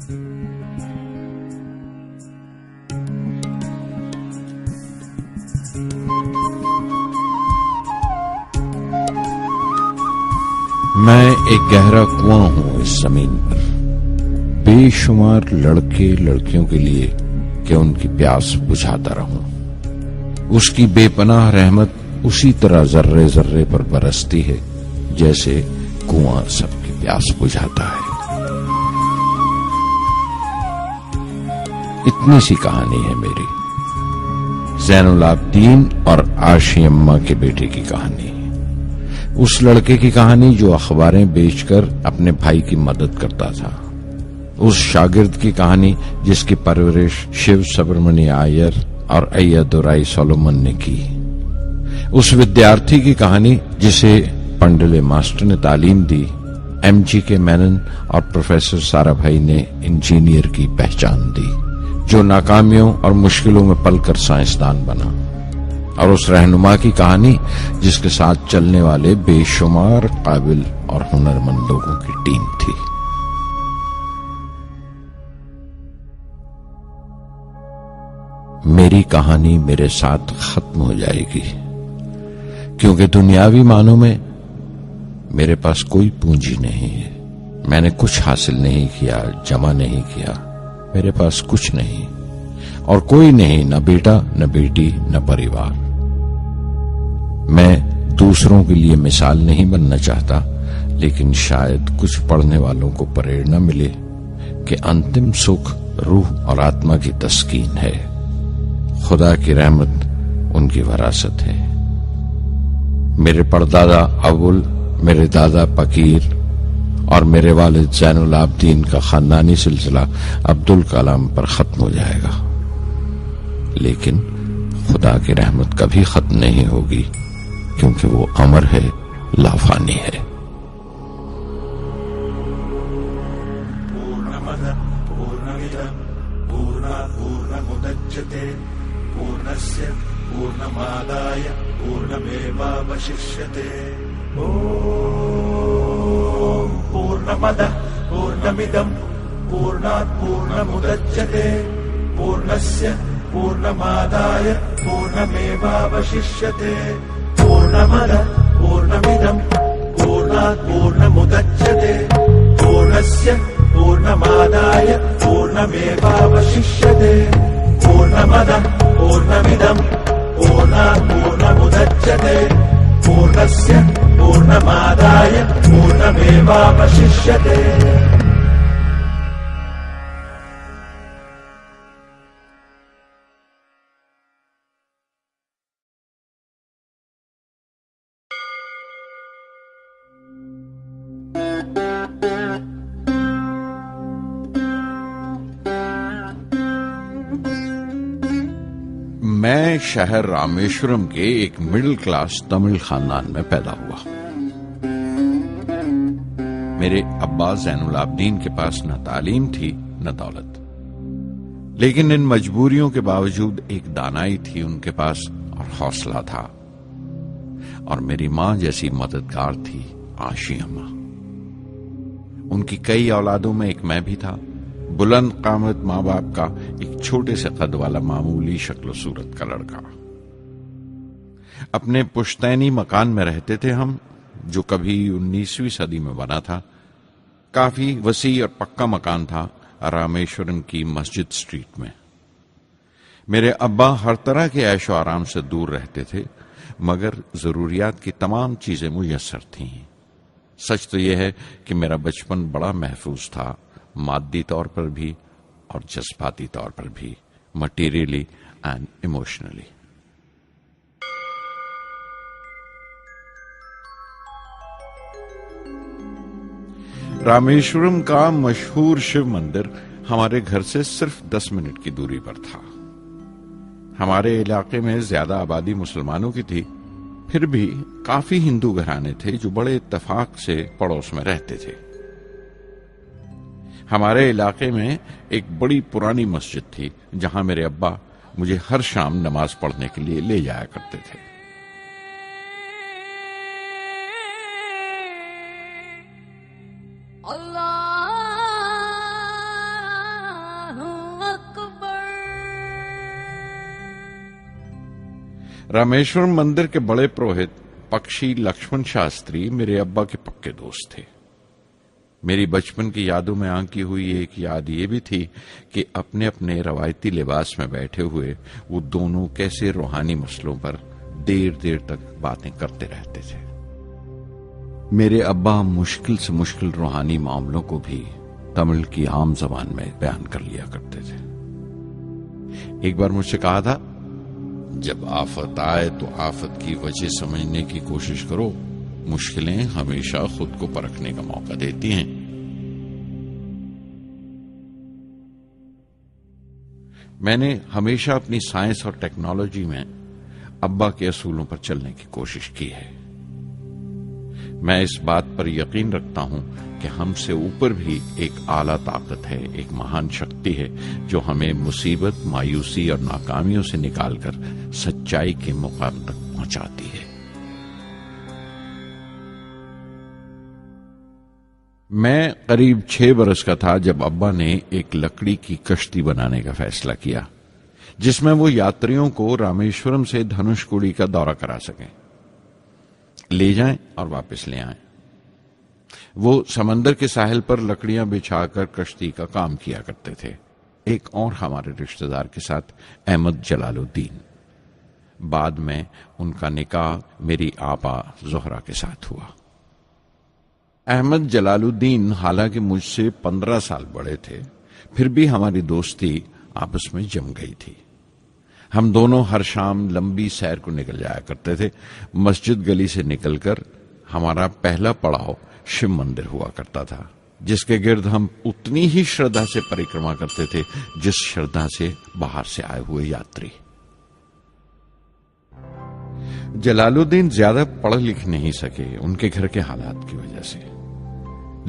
मैं एक गहरा कुआं हूं इस जमीन पर, बेशुमार लड़के लड़कियों के लिए कि उनकी प्यास बुझाता रहूं। उसकी बेपनाह रहमत उसी तरह जर्रे जर्रे पर बरसती है जैसे कुआं सबकी प्यास बुझाता है। इतनी सी कहानी है मेरी, ज़ैनुल आबिदीन और आशी अम्मा के बेटे की कहानी। उस लड़के की कहानी जो अखबारें बेचकर अपने भाई की मदद करता था। उस शागिर्द की कहानी जिसकी परवरिश शिव सुब्रमण्य अय्यर और अय्यदुराई सोलोमन ने की। उस विद्यार्थी की कहानी जिसे पंडले मास्टर ने तालीम दी, MGK मेनन और प्रोफेसर साराभाई ने इंजीनियर की पहचान दी, जो नाकामियों और मुश्किलों में पलकर साइंसदान बना। और उस रहनुमा की कहानी जिसके साथ चलने वाले बेशुमार काबिल और हुनरमंद लोगों की टीम थी। मेरी कहानी मेरे साथ खत्म हो जाएगी, क्योंकि दुनियावी मानों में मेरे पास कोई पूंजी नहीं है। मैंने कुछ हासिल नहीं किया, जमा नहीं किया, मेरे पास कुछ नहीं और कोई नहीं, न बेटा न बेटी न परिवार। मैं दूसरों के लिए मिसाल नहीं बनना चाहता, लेकिन शायद कुछ पढ़ने वालों को प्रेरणा मिले कि अंतिम सुख रूह और आत्मा की तस्कीन है। खुदा की रहमत उनकी विरासत है। मेरे परदादा अबुल, मेरे दादा फकीर और मेरे वालिद ज़ैनुल आबिदीन का खानदानी सिलसिला अब्दुल कलाम पर खत्म हो जाएगा, लेकिन खुदा की रहमत कभी खत्म नहीं होगी, क्योंकि वो अमर है, लाफानी है। पूर्णमदः पूर्णमिदं पूर्णात् पूर्णमुदच्यते पूर्णस्य पूर्णमादाय पूर्णमेवावशिष्यते। ॐ पूर्णमदः पूर्णमिदं पूर्णात् पूर्णमुदच्यते पूर्णस्य पूर्णमादाय पूर्णमेवावशिष्यते। पूर्णमदः पूर्णमिदं पूर्णात् पूर्णमुदच्यते पूर्णस्य पूर्णमादाय पूर्णमेवावशिष्यते। पूर्णमदः पूर्णमिदं पूर्णात् पूर्णमुदच्यते पूर्णस्य पूर्णमादाय पूर्णमेवावशिष्यते। मैं शहर रामेश्वरम के एक मिडिल क्लास तमिल खानदान में पैदा हुआ। मेरे अब्बा ज़ैनुल आबिदीन के पास न तालीम थी न दौलत, लेकिन इन मजबूरियों के बावजूद एक दानाई थी उनके पास और हौसला था। और मेरी मां जैसी मददगार थी आशी अम्मा। उनकी कई औलादों में एक मैं भी था, बुलंद कामत माँ बाप का एक छोटे से कद वाला मामूली शक्ल सूरत का लड़का। अपने पुश्तैनी मकान में रहते थे हम, जो कभी 19वीं सदी में बना था। काफी वसी और पक्का मकान था रामेश्वरम की मस्जिद स्ट्रीट में। मेरे अब्बा हर तरह के ऐशो आराम से दूर रहते थे, मगर जरूरियात की तमाम चीजें मुयस्सर थीं। सच तो यह है कि मेरा बचपन बड़ा महफूज था, मादी तौर पर भी और जज्बाती तौर पर भी, मटीरियली एंड इमोशनली। रामेश्वरम का मशहूर शिव मंदिर हमारे घर से सिर्फ 10 मिनट की दूरी पर था। हमारे इलाके में ज्यादा आबादी मुसलमानों की थी, फिर भी काफी हिंदू घराने थे जो बड़े इत्तेफाक से पड़ोस में रहते थे। हमारे इलाके में एक बड़ी पुरानी मस्जिद थी, जहां मेरे अब्बा मुझे हर शाम नमाज पढ़ने के लिए ले जाया करते थे। रामेश्वरम मंदिर के बड़े पुरोहित पक्षी लक्ष्मण शास्त्री मेरे अब्बा के पक्के दोस्त थे। मेरी बचपन की यादों में आंकी हुई एक याद ये भी थी कि अपने अपने रवायती लिबास में बैठे हुए वो दोनों कैसे रूहानी मसलों पर देर देर तक बातें करते रहते थे। मेरे अब्बा मुश्किल से मुश्किल रूहानी मामलों को भी तमिल की आम जबान में बयान कर लिया करते थे। एक बार मुझसे कहा था, जब आफत आए तो आफत की वजह समझने की कोशिश करो, मुश्किलें हमेशा खुद को परखने का मौका देती हैं। मैंने हमेशा अपनी साइंस और टेक्नोलॉजी में अब्बा के असूलों पर चलने की कोशिश की है। मैं इस बात पर यकीन रखता हूं कि हमसे ऊपर भी एक आला ताकत है, एक महान शक्ति है जो हमें मुसीबत, मायूसी और नाकामियों से निकालकर सच्चाई के मुकाम तक पहुंचाती है। मैं करीब 6 बरस का था जब अब्बा ने एक लकड़ी की कश्ती बनाने का फैसला किया, जिसमें वो यात्रियों को रामेश्वरम से धनुषकोडी का दौरा करा सकें, ले जाएं और वापस ले आएं। वो समंदर के साहिल पर लकड़ियां बिछाकर कश्ती का काम किया करते थे, एक और हमारे रिश्तेदार के साथ, अहमद जलालुद्दीन। बाद में उनका निकाह मेरी आपा जोहरा के साथ हुआ। अहमद जलालुद्दीन हालांकि मुझसे 15 साल बड़े थे, फिर भी हमारी दोस्ती आपस में जम गई थी। हम दोनों हर शाम लंबी सैर को निकल जाया करते थे। मस्जिद गली से निकलकर हमारा पहला पड़ाव शिव मंदिर हुआ करता था, जिसके गिर्द हम उतनी ही श्रद्धा से परिक्रमा करते थे जिस श्रद्धा से बाहर से आए हुए यात्री। जलालुद्दीन ज्यादा पढ़ लिख नहीं सके उनके घर के हालात की वजह से,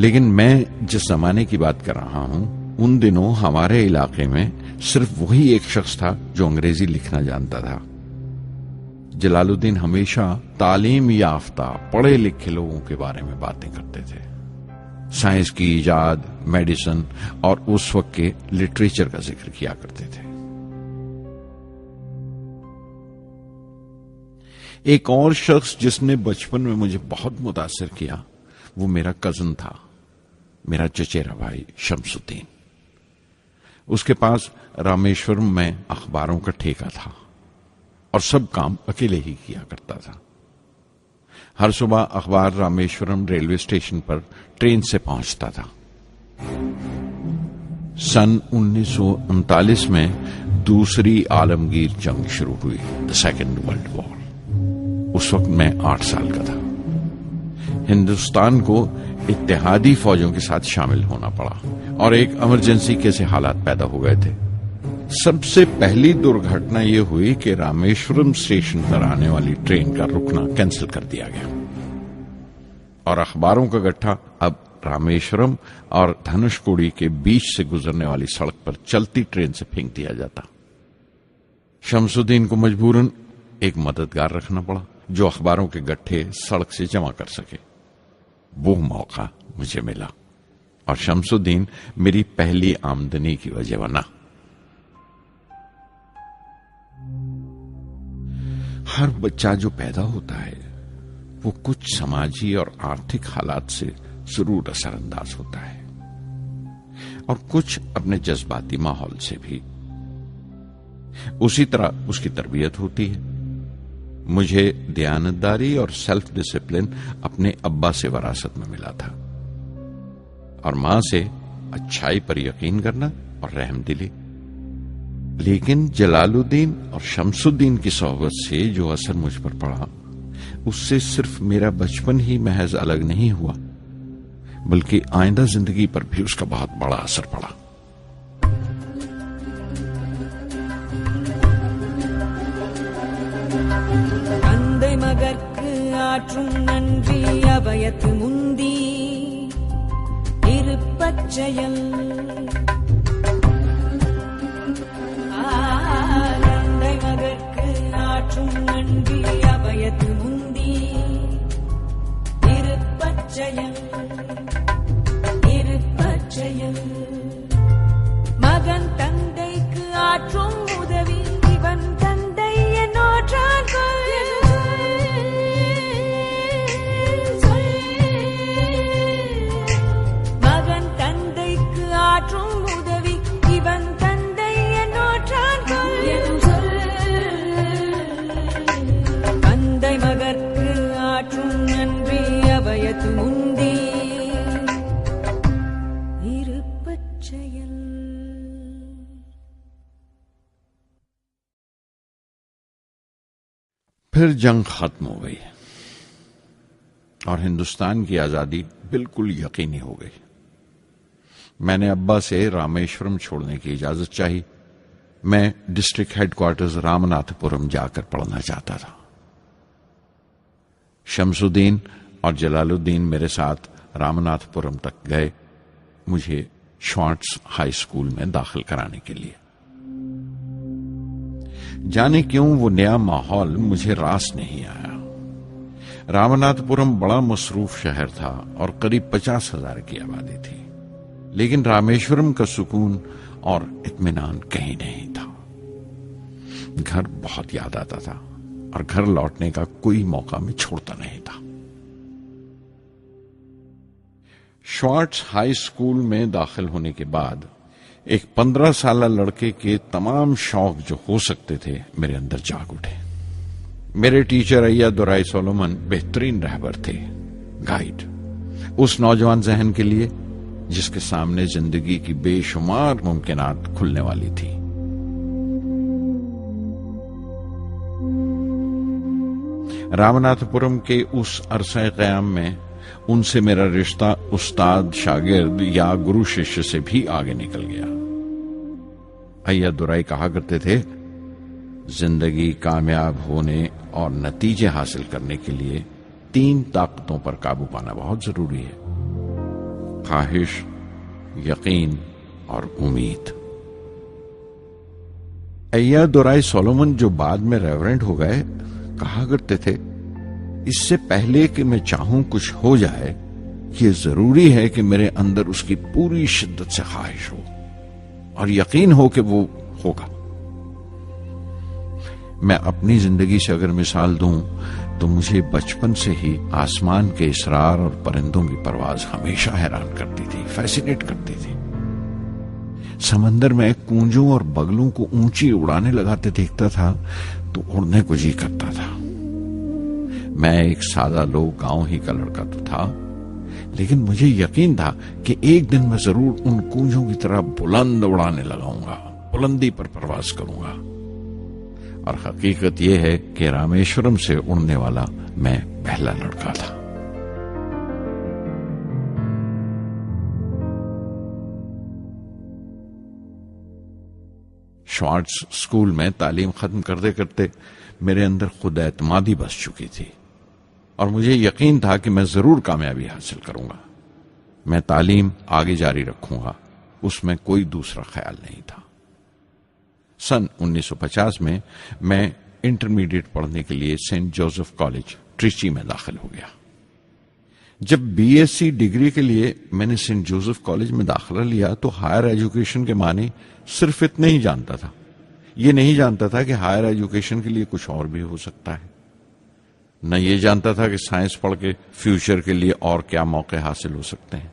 लेकिन मैं जिस जमाने की बात कर रहा हूं, उन दिनों हमारे इलाके में सिर्फ वही एक शख्स था जो अंग्रेजी लिखना जानता था। जलालुद्दीन हमेशा तालीम याफ्ता पढ़े लिखे लोगों के बारे में बातें करते थे, साइंस की इजाद, मेडिसिन और उस वक्त के लिटरेचर का जिक्र किया करते थे। एक और शख्स जिसने बचपन में मुझे बहुत मुतासिर किया वो मेरा कजन था, मेरा चचेरा भाई शमसुद्दीन। उसके पास रामेश्वरम में अखबारों का ठेका था और सब काम अकेले ही किया करता था। हर सुबह अखबार रामेश्वरम रेलवे स्टेशन पर ट्रेन से पहुंचता था। सन 1939 में दूसरी आलमगीर जंग शुरू हुई, द सेकेंड वर्ल्ड वॉर। उस वक्त मैं 8 साल का था। हिंदुस्तान को इत्तेहादी फौजों के साथ शामिल होना पड़ा और एक इमरजेंसी के हालात पैदा हो गए थे। सबसे पहली दुर्घटना यह हुई कि रामेश्वरम स्टेशन पर आने वाली ट्रेन का रुकना कैंसिल कर दिया गया और अखबारों का गट्ठा अब रामेश्वरम और धनुषकोडी के बीच से गुजरने वाली सड़क पर चलती ट्रेन से फेंक दिया जाता। शमसुद्दीन को मजबूरन एक मददगार रखना पड़ा जो अखबारों के गट्ठे सड़क से जमा कर सके। वो मौका मुझे मिला और शमसुद्दीन मेरी पहली आमदनी की वजह बना। हर बच्चा जो पैदा होता है वो कुछ समाजी और आर्थिक हालात से जरूर असरअंदाज होता है और कुछ अपने जज्बाती माहौल से भी। उसी तरह उसकी तरबियत होती है। मुझे दयानतदारी और सेल्फ डिसिप्लिन अपने अब्बा से विरासत में मिला था और मां से अच्छाई पर यकीन करना और रहमदिली। लेकिन जलालुद्दीन और शमसुद्दीन की सोहबत से जो असर मुझ पर पड़ा, उससे सिर्फ मेरा बचपन ही महज अलग नहीं हुआ, बल्कि आइंदा जिंदगी पर भी उसका बहुत बड़ा असर पड़ा। தந்தை மகற்கு ஆற்றும் நன்றி அபயத்து முந்தி இருப்பச்செயல். தந்தை மகற்கு ஆற்றும் நன்றி அபயத்து முந்தி இருப்பச்செயல். இருப்பச்செயல். மகன் தந்தைக்கு ஆற்றும் உதவி இவன் தந்தை என்னோற்றான் கொள். फिर जंग खत्म हो गई और हिंदुस्तान की आजादी बिल्कुल यकीनी हो गई। मैंने अब्बा से रामेश्वरम छोड़ने की इजाजत चाही। मैं डिस्ट्रिक्ट हेडक्वार्टर्स रामनाथपुरम जाकर पढ़ना चाहता था। शमसुद्दीन और जलालुद्दीन मेरे साथ रामनाथपुरम तक गए मुझे श्वार्ट्ज हाई स्कूल में दाखिल कराने के लिए। जाने क्यों वो नया माहौल मुझे रास नहीं आया। रामनाथपुरम बड़ा मसरूफ शहर था और करीब 50,000 की आबादी थी, लेकिन रामेश्वरम का सुकून और इत्मीनान कहीं नहीं था। घर बहुत याद आता था और घर लौटने का कोई मौका मैं छोड़ता नहीं था। श्वार्ट्ज हाई स्कूल में दाखिल होने के बाद एक 15 साल लड़के के तमाम शौक जो हो सकते थे मेरे अंदर जाग उठे। मेरे टीचर अय्यादुराई सोलोमन बेहतरीन रहबर थे, गाइड, उस नौजवान जहन के लिए जिसके सामने जिंदगी की बेशुमार मुमकिनात खुलने वाली थी। रामनाथपुरम के उस अरसे क़याम में उनसे मेरा रिश्ता उस्ताद शागिर्द या गुरु शिष्य से भी आगे निकल गया। अय्यादुराई कहा करते थे, जिंदगी कामयाब होने और नतीजे हासिल करने के लिए 3 ताकतों पर काबू पाना बहुत जरूरी है: ख्वाहिश, यकीन और उम्मीद। अय्यादुराई सोलोमन, जो बाद में रेवरेंड हो गए, कहा करते थे, इससे पहले कि मैं चाहूं कुछ हो जाए, ये जरूरी है कि मेरे अंदर उसकी पूरी शिद्दत से ख्वाहिश हो और यकीन हो कि वो होगा। मैं अपनी जिंदगी से अगर मिसाल दूं तो मुझे बचपन से ही आसमान के इसरार और परिंदों की परवाज हमेशा हैरान करती थी, फैसिनेट करती थी। समंदर में कूंजों और बगलों को ऊंची उड़ाने लगाते देखता था तो उड़ने को जी करता था। मैं एक सादा लोग गांव ही का लड़का तो था, लेकिन मुझे यकीन था कि एक दिन मैं जरूर उन कूंजों की तरह बुलंद उड़ाने लगाऊंगा, बुलंदी पर परवाज करूंगा। और हकीकत यह है कि रामेश्वरम से उड़ने वाला मैं पहला लड़का था। श्वार्ट्ज स्कूल में तालीम खत्म करते करते मेरे अंदर खुद एतमादी बस चुकी थी और मुझे यकीन था कि मैं जरूर कामयाबी हासिल करूंगा। मैं तालीम आगे जारी रखूंगा, उसमें कोई दूसरा ख्याल नहीं था। सन 1950 में मैं इंटरमीडिएट पढ़ने के लिए सेंट जोसेफ कॉलेज ट्रिची में दाखिल हो गया। जब बीएससी डिग्री के लिए मैंने सेंट जोसेफ कॉलेज में दाखिला लिया तो हायर एजुकेशन के माने सिर्फ इतने ही जानता था। ये नहीं जानता था कि हायर एजुकेशन के लिए कुछ और भी हो सकता है। न ये जानता था कि साइंस पढ़ के फ्यूचर के लिए और क्या मौके हासिल हो सकते हैं।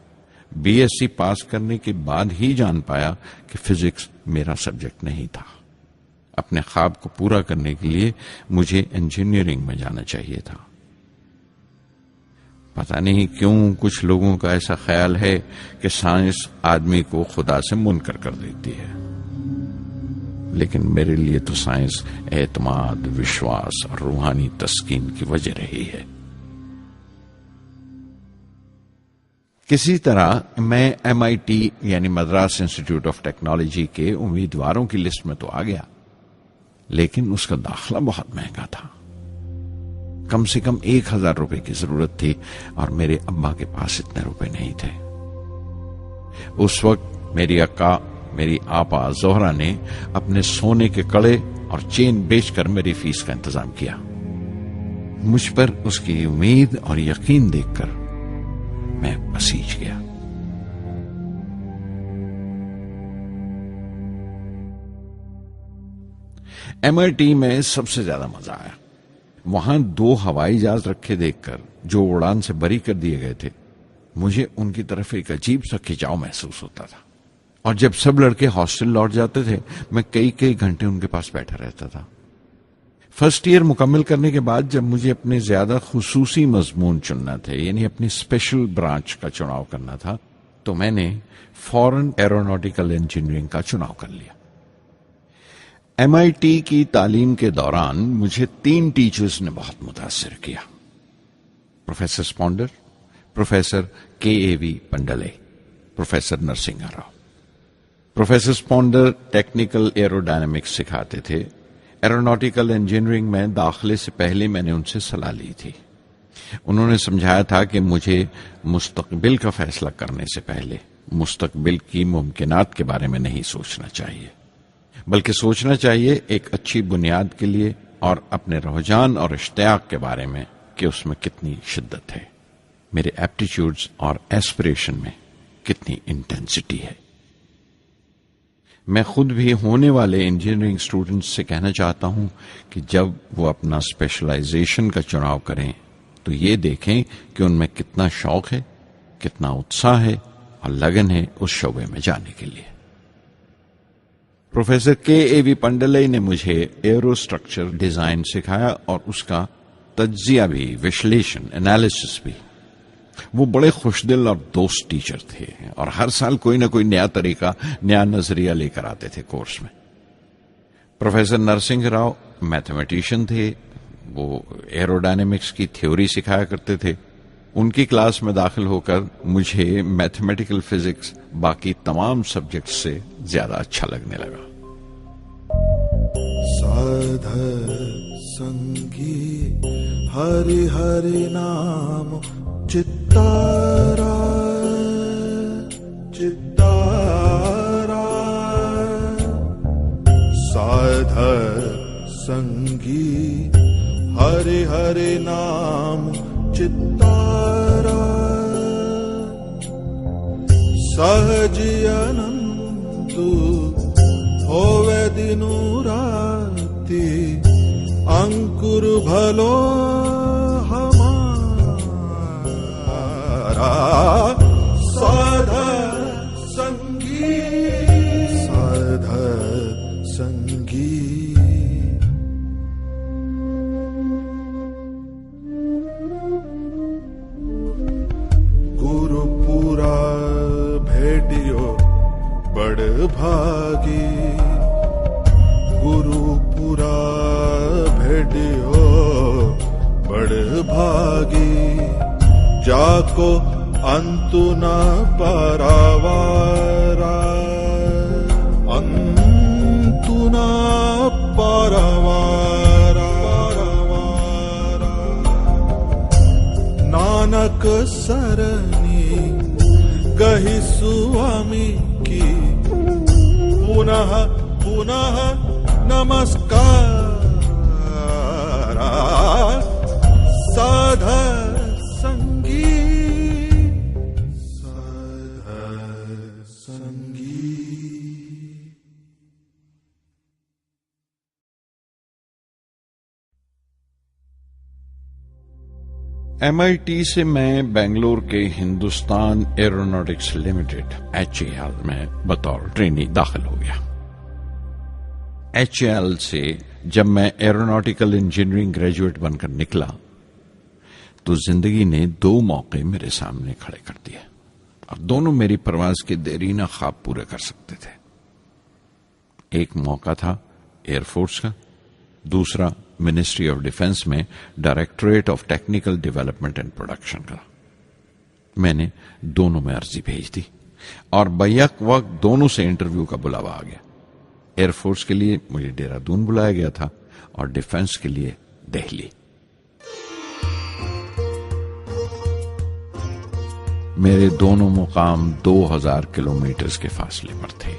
बीएससी पास करने के बाद ही जान पाया कि फिजिक्स मेरा सब्जेक्ट नहीं था। अपने ख्वाब को पूरा करने के लिए मुझे इंजीनियरिंग में जाना चाहिए था। पता नहीं क्यों कुछ लोगों का ऐसा ख्याल है कि साइंस आदमी को खुदा से मुनकर कर देती है, लेकिन मेरे लिए तो साइंस एतमाद, विश्वास और रूहानी तस्कीन की वजह रही है। किसी तरह मैं MIT यानी मद्रास इंस्टीट्यूट ऑफ टेक्नोलॉजी के उम्मीदवारों की लिस्ट में तो आ गया, लेकिन उसका दाखिला बहुत महंगा था। कम से कम 1,000 रुपए की जरूरत थी और मेरे अब्बा के पास इतने रुपए नहीं थे। उस वक्त मेरी अक्का, मेरी आपा जोहरा ने अपने सोने के कड़े और चेन बेचकर मेरी फीस का इंतजाम किया। मुझ पर उसकी उम्मीद और यकीन देखकर मैं पसीज गया। MIT में सबसे ज्यादा मजा आया। वहां 2 हवाई जहाज रखे देखकर जो उड़ान से बरी कर दिए गए थे, मुझे उनकी तरफ एक अजीब सा खिंचाव महसूस होता था। और जब सब लड़के हॉस्टल लौट जाते थे, मैं कई कई घंटे उनके पास बैठा रहता था। फर्स्ट ईयर मुकम्मल करने के बाद जब मुझे अपने ज्यादा खुसूसी मजमून चुनना थे, यानी अपनी स्पेशल ब्रांच का चुनाव करना था, तो मैंने फॉरेन एरोनॉटिकल इंजीनियरिंग का चुनाव कर लिया। MIT की तालीम के दौरान मुझे 3 टीचर्स ने बहुत मुतासिर किया। Professor Sponder, professor KAV Pandalai, professor Narasimha Rao. Professor Sponder technical aerodynamics सिखाते थे। एरोनॉटिकल इंजीनियरिंग में दाखिले से पहले मैंने उनसे सलाह ली थी। उन्होंने समझाया था कि मुझे मुस्तकबिल का फैसला करने से पहले मुस्तकबिल की मुमकिनात के बारे में नहीं सोचना चाहिए, बल्कि सोचना चाहिए एक अच्छी बुनियाद के लिए और अपने रुझान और इश्तियाक के बारे में कि उसमें कितनी शिद्दत है, मेरे एप्टीट्यूड्स और एस्पिरेशन में कितनी इंटेंसिटी है। मैं खुद भी होने वाले इंजीनियरिंग स्टूडेंट्स से कहना चाहता हूं कि जब वो अपना स्पेशलाइजेशन का चुनाव करें तो ये देखें कि उनमें कितना शौक है, कितना उत्साह है और लगन है उस शोबे में जाने के लिए। प्रोफेसर KAV पंडले ने मुझे एरोस्ट्रक्चर डिजाइन सिखाया और उसका तज्जिया भी, विश्लेषण, एनालिसिस भी। वो बड़े खुशदिल और दोस्त टीचर थे और हर साल कोई ना कोई नया तरीका, नया नजरिया लेकर आते थे कोर्स में। प्रोफेसर नरसिंह राव मैथमेटिशियन थे। वो एरोडायनेमिक्स की थ्योरी सिखाया करते थे। उनकी क्लास में दाखिल होकर मुझे मैथमेटिकल फिजिक्स बाकी तमाम सब्जेक्ट्स से ज्यादा अच्छा लगने लगा। साध संगी हरि हरि नाम चित्तारा चित्तारा, साध संगी हरि हरि नाम चित्तारा, सहज अनंतु होवे दिनु राति, अंकुर भलो हमारा, साध संगी साध संगी। गुरुपुरा भेटियो बड़ भागी, गुरुपुरा भेटियो बड़ भागी, जाको अंतु न पारावारा, अंतु न पारावारा, नानक सरनी कही स्वामी की, पुनः पुनः नमस्कार, साध संगी साध संगी। MIT से मैं बेंगलोर के हिंदुस्तान एरोनॉटिक्स लिमिटेड HAL में बतौर ट्रेनी दाखिल हो गया। HAL से जब मैं एरोनॉटिकल इंजीनियरिंग ग्रेजुएट बनकर निकला तो जिंदगी ने 2 मौके मेरे सामने खड़े कर दिए और दोनों मेरी परवाज के देरीना ख्वाब पूरे कर सकते थे। एक मौका था एयरफोर्स का, दूसरा मिनिस्ट्री ऑफ डिफेंस में directorate of technical development and production का। मैंने दोनों में अर्जी भेज दी और बैक वक्त दोनों से इंटरव्यू का बुलावा आ गया। एयरफोर्स के लिए मुझे देहरादून बुलाया गया था और डिफेंस के लिए दिल्ली। मेरे दोनों मुकाम 2000 किलोमीटर के फासले पर थे।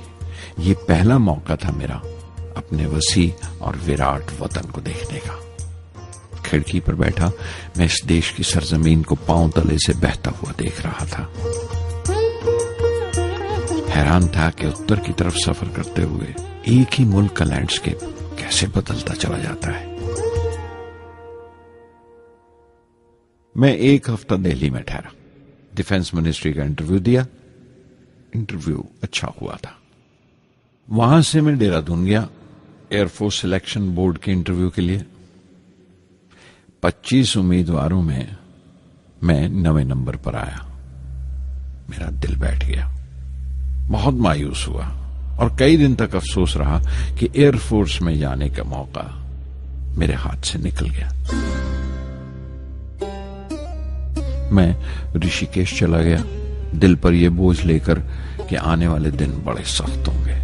ये पहला मौका था मेरा अपने वसी और विराट वतन को देखने का। खिड़की पर बैठा मैं इस देश की सरजमीन को पांव तले से बहता हुआ देख रहा था। हैरान था कि उत्तर की तरफ सफर करते हुए एक ही मुल्क का लैंडस्केप कैसे बदलता चला जाता है। मैं 1 हफ्ता दिल्ली में ठहरा, डिफेंस मिनिस्ट्री का इंटरव्यू दिया। इंटरव्यू अच्छा हुआ था। वहां से मैं देहरादून गया एयरफोर्स सिलेक्शन बोर्ड के इंटरव्यू के लिए। 25 उम्मीदवारों में मैं 9वें नंबर पर आया। मेरा दिल बैठ गया, बहुत मायूस हुआ और कई दिन तक अफसोस रहा कि एयरफोर्स में जाने का मौका मेरे हाथ से निकल गया। मैं ऋषिकेश चला गया, दिल पर यह बोझ लेकर कि आने वाले दिन बड़े सख्त होंगे।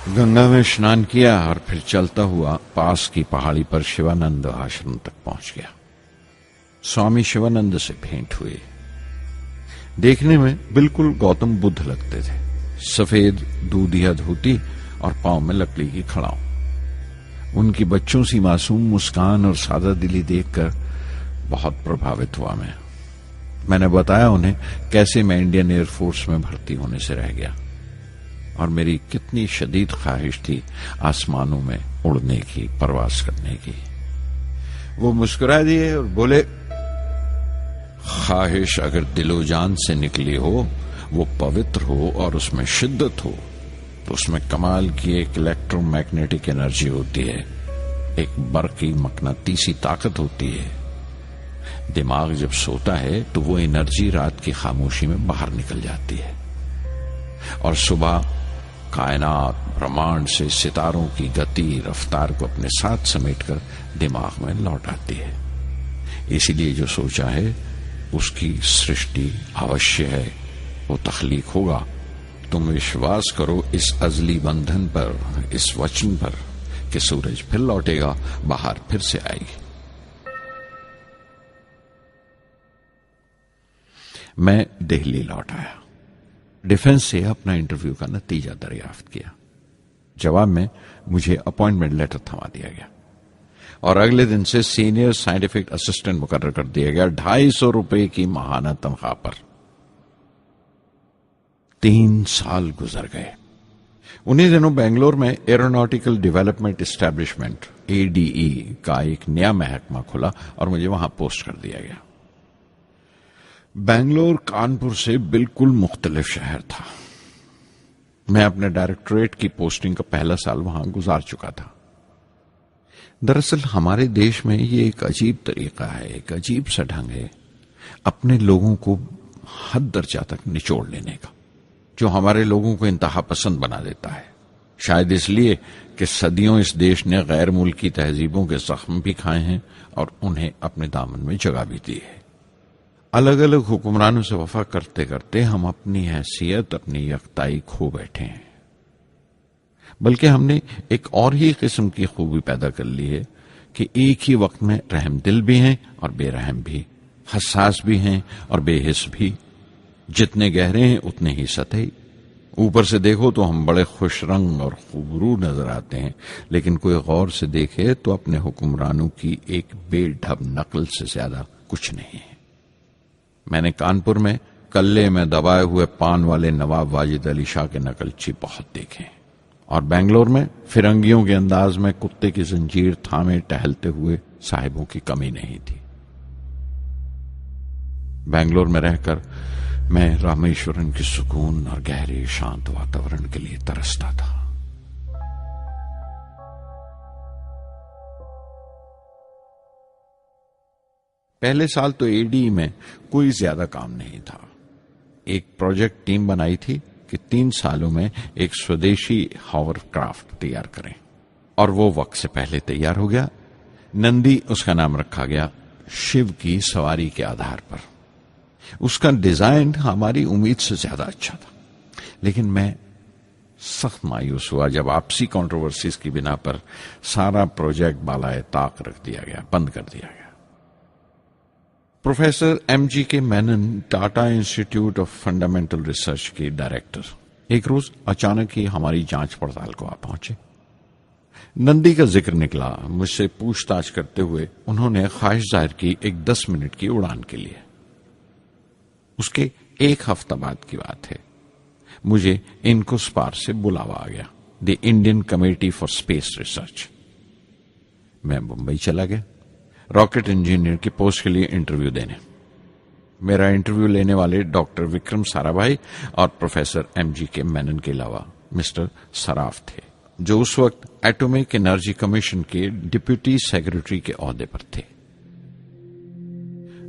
गंगा में स्नान किया और फिर चलता हुआ पास की पहाड़ी पर शिवानंद आश्रम तक पहुंच गया। स्वामी शिवानंद से भेंट हुए। देखने में बिल्कुल गौतम बुद्ध लगते थे, सफेद दूधिया धोती और पांव में लकड़ी की खड़ाऊ। उनकी बच्चों सी मासूम मुस्कान और सादा दिली देखकर बहुत प्रभावित हुआ मैंने बताया उन्हें कैसे मैं इंडियन एयरफोर्स में भर्ती होने से रह गया और मेरी कितनी शदीद ख्वाहिश थी आसमानों में उड़ने की, परवास करने की। वो मुस्कुरा दिए और बोले, ख्वाहिश अगर दिलो जान से निकली हो, वो पवित्र हो और उसमें शिद्दत हो, तो उसमें कमाल की एक इलेक्ट्रोमैग्नेटिक एनर्जी होती है, एक बरकी मकनातीसी ताकत होती है। दिमाग जब सोता है तो वो एनर्जी रात की खामोशी में बाहर निकल जाती है और सुबह कायनात ब्रह्मांड से सितारों की गति रफ्तार को अपने साथ समेटकर दिमाग में लौट आती है। इसीलिए जो सोचा है उसकी सृष्टि अवश्य है, वो तख्लीक होगा। तुम विश्वास करो इस अजली बंधन पर, इस वचन पर कि सूरज फिर लौटेगा, बाहर फिर से आएगी। मैं दिल्ली लौट आया, डिफेंस से अपना इंटरव्यू का नतीजा दरियाफ्त किया। जवाब में मुझे अपॉइंटमेंट लेटर थमा दिया गया और अगले दिन से सीनियर साइंटिफिक असिस्टेंट मुकर्रर कर दिया गया, 250 रुपए की माहाना तनख्वाह पर। 3 साल गुजर गए। उन्हीं दिनों बेंगलोर में एरोनॉटिकल डेवलपमेंट एस्टेब्लिशमेंट ADE का एक नया महकमा खुला और मुझे वहां पोस्ट कर दिया गया। बेंगलोर कानपुर से बिल्कुल मुख्तलिफ शहर था। मैं अपने डायरेक्टोरेट की पोस्टिंग का पहला साल वहां गुजार चुका था। दरअसल हमारे देश में ये एक अजीब तरीका है, एक अजीब सा ढंग है अपने लोगों को हद दर्जा तक निचोड़ लेने का, जो हमारे लोगों को इंतहा पसंद बना देता है। शायद इसलिए कि सदियों इस देश ने गैर मुल्की तहजीबों के जख्म भी खाए हैं और उन्हें अपने दामन में जगह भी दी है। अलग अलग हुक्मरानों से वफा करते करते हम अपनी हैसियत, अपनी यकताई खो बैठे हैं। बल्कि हमने एक और ही किस्म की खूबी पैदा कर ली है कि एक ही वक्त में रहम दिल भी हैं और बेरहम भी, हसास भी हैं और बेहिस भी। जितने गहरे हैं उतने ही सतही। ऊपर से देखो तो हम बड़े खुश रंग और खूबरू नजर आते हैं, लेकिन कोई गौर से देखे तो अपने हुक्मरानों की एक बेढब नकल से ज्यादा कुछ नहीं है। मैंने कानपुर में कल्ले में दबाए हुए पान वाले नवाब वाजिद अली शाह के नकलची बहुत देखे और बेंगलोर में फिरंगियों के अंदाज में कुत्ते की जंजीर थामे टहलते हुए साहिबों की कमी नहीं थी। बेंगलोर में रहकर मैं रामेश्वरम की सुकून और गहरे शांत वातावरण के लिए तरसता था। पहले साल तो ADE में कोई ज्यादा काम नहीं था। एक प्रोजेक्ट टीम बनाई थी कि 3 सालों में एक स्वदेशी हॉवरक्राफ्ट तैयार करें और वो वक्त से पहले तैयार हो गया। नंदी उसका नाम रखा गया, शिव की सवारी के आधार पर। उसका डिजाइन हमारी उम्मीद से ज्यादा अच्छा था, लेकिन मैं सख्त मायूस हुआ जब आपसी कंट्रोवर्सीज की बिना पर सारा प्रोजेक्ट बालाए ताक रख दिया गया, बंद कर दिया गया। Professor MGK Menon, Tata institute of fundamental research के डायरेक्टर, एक रोज अचानक ही हमारी जांच पड़ताल को आ पहुंचे। नंदी का जिक्र निकला। मुझसे पूछताछ करते हुए उन्होंने ख्वाहिश जाहिर की एक 10 मिनट की उड़ान के लिए। उसके 1 हफ्ता बाद की बात है, मुझे इनकोस्पार से बुलावा आ गया, the Indian committee for space research. मैं मुंबई चला गया रॉकेट इंजीनियर की पोस्ट के लिए इंटरव्यू देने। मेरा इंटरव्यू लेने वाले डॉक्टर विक्रम साराभाई और प्रोफेसर MGK मेनन के अलावा मिस्टर सराफ थे, जो उस वक्त एटॉमिक एनर्जी कमीशन के डिप्यूटी सेक्रेटरी के ओहदे पर थे।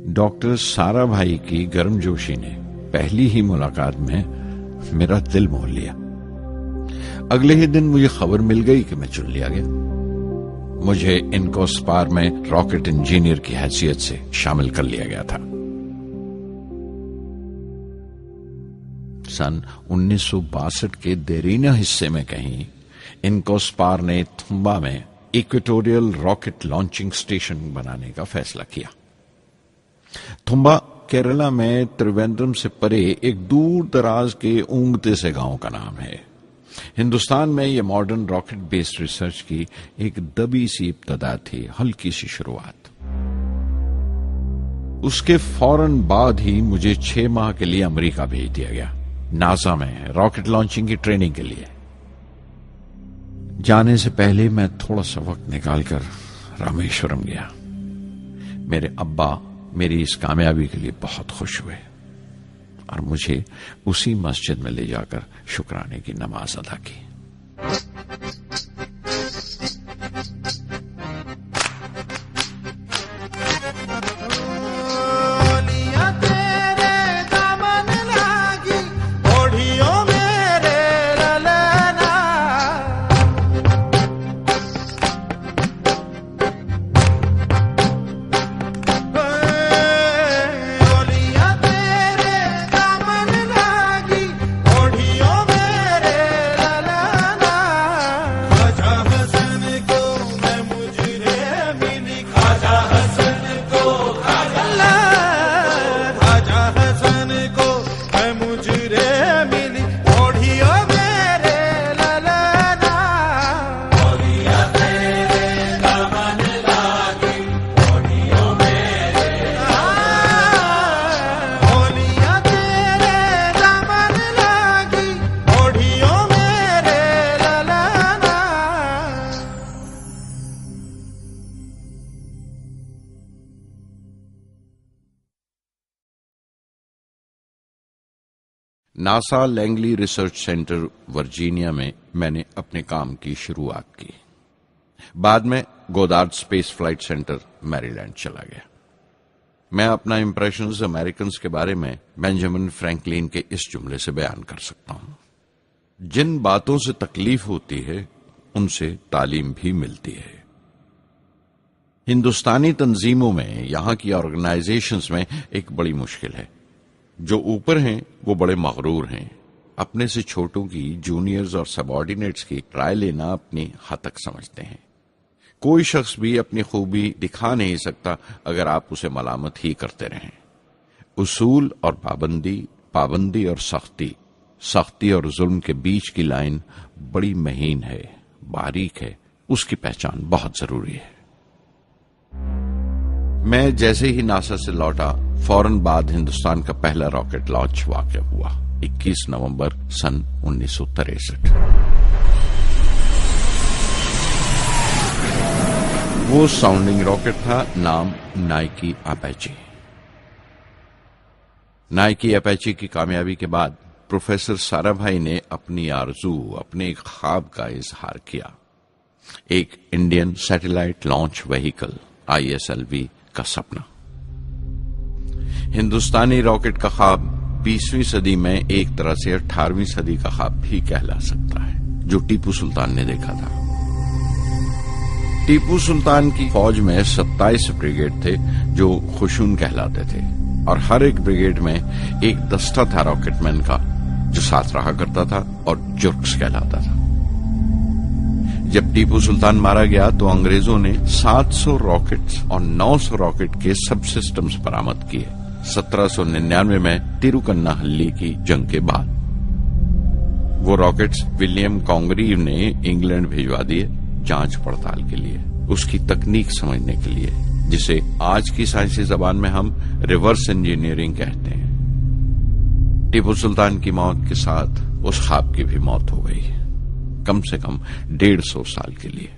डॉक्टर साराभाई की गर्मजोशी ने पहली ही मुलाकात में मेरा दिल मोह लिया। अगले ही दिन मुझे खबर मिल गई कि मैं चुन लिया गया। मुझे इनकोस्पार में रॉकेट इंजीनियर की हैसियत से शामिल कर लिया गया था। सन 1962 के देरीना हिस्से में कहीं इनकोस्पार ने थुम्बा में इक्वेटोरियल रॉकेट लॉन्चिंग स्टेशन बनाने का फैसला किया। थुम्बा केरला में त्रिवेंद्रम से परे एक दूर दराज के ऊंगते से गांव का नाम है। हिंदुस्तान में यह मॉडर्न रॉकेट बेस्ड रिसर्च की एक दबी सी इब्तदा थी, हल्की सी शुरुआत। उसके फौरन बाद ही मुझे 6 माह के लिए अमेरिका भेज दिया गया, नासा में रॉकेट लॉन्चिंग की ट्रेनिंग के लिए। जाने से पहले मैं थोड़ा सा वक्त निकालकर रामेश्वरम गया। मेरे अब्बा मेरी इस कामयाबी के लिए बहुत खुश हुए और मुझे उसी मस्जिद में ले जाकर शुक्राने की नमाज अदा की। NASA Langley research centre Virginia में मैंने अपने काम की शुरुआत की। बाद में Goddard space flight centre Maryland चला गया। मैं अपना इंप्रेशंस अमेरिकन्स के बारे में बेंजामिन फ्रैंकलिन के इस जुमले से बयान कर सकता हूं, जिन बातों से तकलीफ होती है उनसे तालीम भी मिलती है। हिंदुस्तानी तंजीमों में, यहां की ऑर्गेनाइजेशंस में एक बड़ी मुश्किल है। जो ऊपर हैं वो बड़े मगरूर हैं, अपने से छोटों की, जूनियर्स और सबऑर्डिनेट्स की राय लेना अपनी हतक समझते हैं। कोई शख्स भी अपनी खूबी दिखा नहीं सकता अगर आप उसे मलामत ही करते रहें। उसूल और पाबंदी, पाबंदी और सख्ती, सख्ती और जुल्म के बीच की लाइन बड़ी महीन है, बारीक है, उसकी पहचान बहुत जरूरी है। मैं जैसे ही नासा से लौटा, फौरन बाद हिंदुस्तान का पहला रॉकेट लॉन्च वाक़या हुआ 21 नवंबर सन 1963। वो साउंडिंग रॉकेट था, नाम नाइकी अपैची। नाइकी अपैची की कामयाबी के बाद प्रोफेसर साराभाई ने अपनी आरजू, अपने एक ख्वाब का इजहार किया, एक Indian satellite launch vehicle ISLV का सपना। हिंदुस्तानी रॉकेट का ख्वाब 20वीं सदी में एक तरह से 18वीं सदी का ख्वाब भी कहला सकता है, जो टीपू सुल्तान ने देखा था। टीपू सुल्तान की फौज में 27 ब्रिगेड थे जो खुशून कहलाते थे, और हर एक ब्रिगेड में एक दस्ता था रॉकेटमैन का जो साथ रहा करता था और जुर्क्स कहलाता था। जब टीपू सुल्तान मारा गया तो अंग्रेजों ने 700 रॉकेट्स और 900 रॉकेट के सब सिस्टम्स बरामद किए 1799 में तिरुकन्नाहल्ली की जंग के बाद। वो रॉकेट्स विलियम कॉन्गरीव ने इंग्लैंड भिजवा दिए जांच पड़ताल के लिए, उसकी तकनीक समझने के लिए, जिसे आज की साइंसी जबान में हम रिवर्स इंजीनियरिंग कहते हैं। टीपू सुल्तान की मौत के साथ उस ख्वाब की भी मौत हो गई, कम से कम 150 साल के लिए।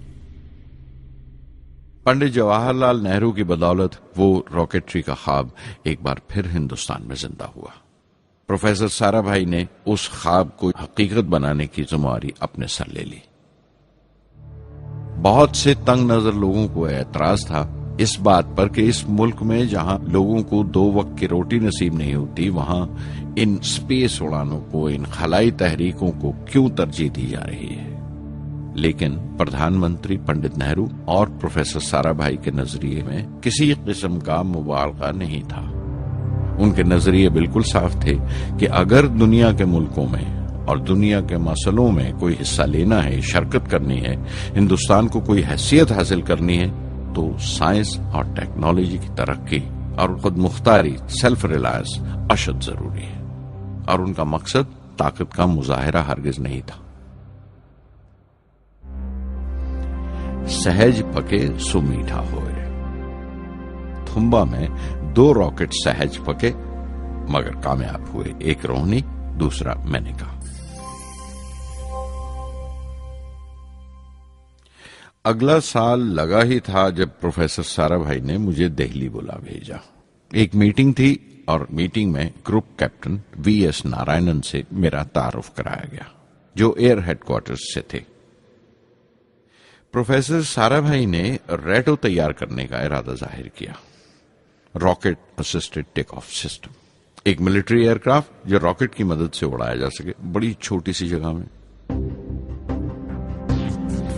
पंडित जवाहरलाल नेहरू की बदौलत वो रॉकेटरी का ख्वाब एक बार फिर हिंदुस्तान में जिंदा हुआ। प्रोफेसर साराभाई ने उस ख्वाब को हकीकत बनाने की जिम्मेदारी अपने सर ले ली। बहुत से तंग नजर लोगों को एतराज था इस बात पर कि इस मुल्क में जहां लोगों को 2 वक्त की रोटी नसीब नहीं होती, वहां इन स्पेस उड़ानों को, इन खलाई तहरीकों को क्यों तरजीह दी जा रही है। लेकिन प्रधानमंत्री पंडित नेहरू और प्रोफेसर साराभाई के नजरिए में किसी किस्म का मुबालगा नहीं था। उनके नजरिए बिल्कुल साफ थे कि अगर दुनिया के मुल्कों में और दुनिया के मसलों में कोई हिस्सा लेना है, शिरकत करनी है, हिंदुस्तान को कोई हैसियत हासिल करनी है, तो साइंस और टेक्नोलॉजी की तरक्की और खुद मुख्तारी, सेल्फ रिलायंस अशद जरूरी है। और उनका मकसद ताकत का मुजाहिरा हरगिज नहीं था। सहज पके सो मीठा होए। थुम्बा में 2 रॉकेट सहज पके मगर कामयाब हुए, एक रोहिणी, दूसरा मेनका। अगला साल लगा ही था जब प्रोफेसर साराभाई ने मुझे दिल्ली बुला भेजा। एक मीटिंग थी और मीटिंग में ग्रुप कैप्टन वीएस नारायणन से मेरा तारुफ कराया गया, जो एयर हेडक्वार्टर्स से थे। प्रोफेसर साराभाई ने रेटो तैयार करने का इरादा जाहिर किया, rocket assisted take off system, एक मिलिट्री एयरक्राफ्ट जो रॉकेट की मदद से उड़ाया जा सके बड़ी छोटी सी जगह में।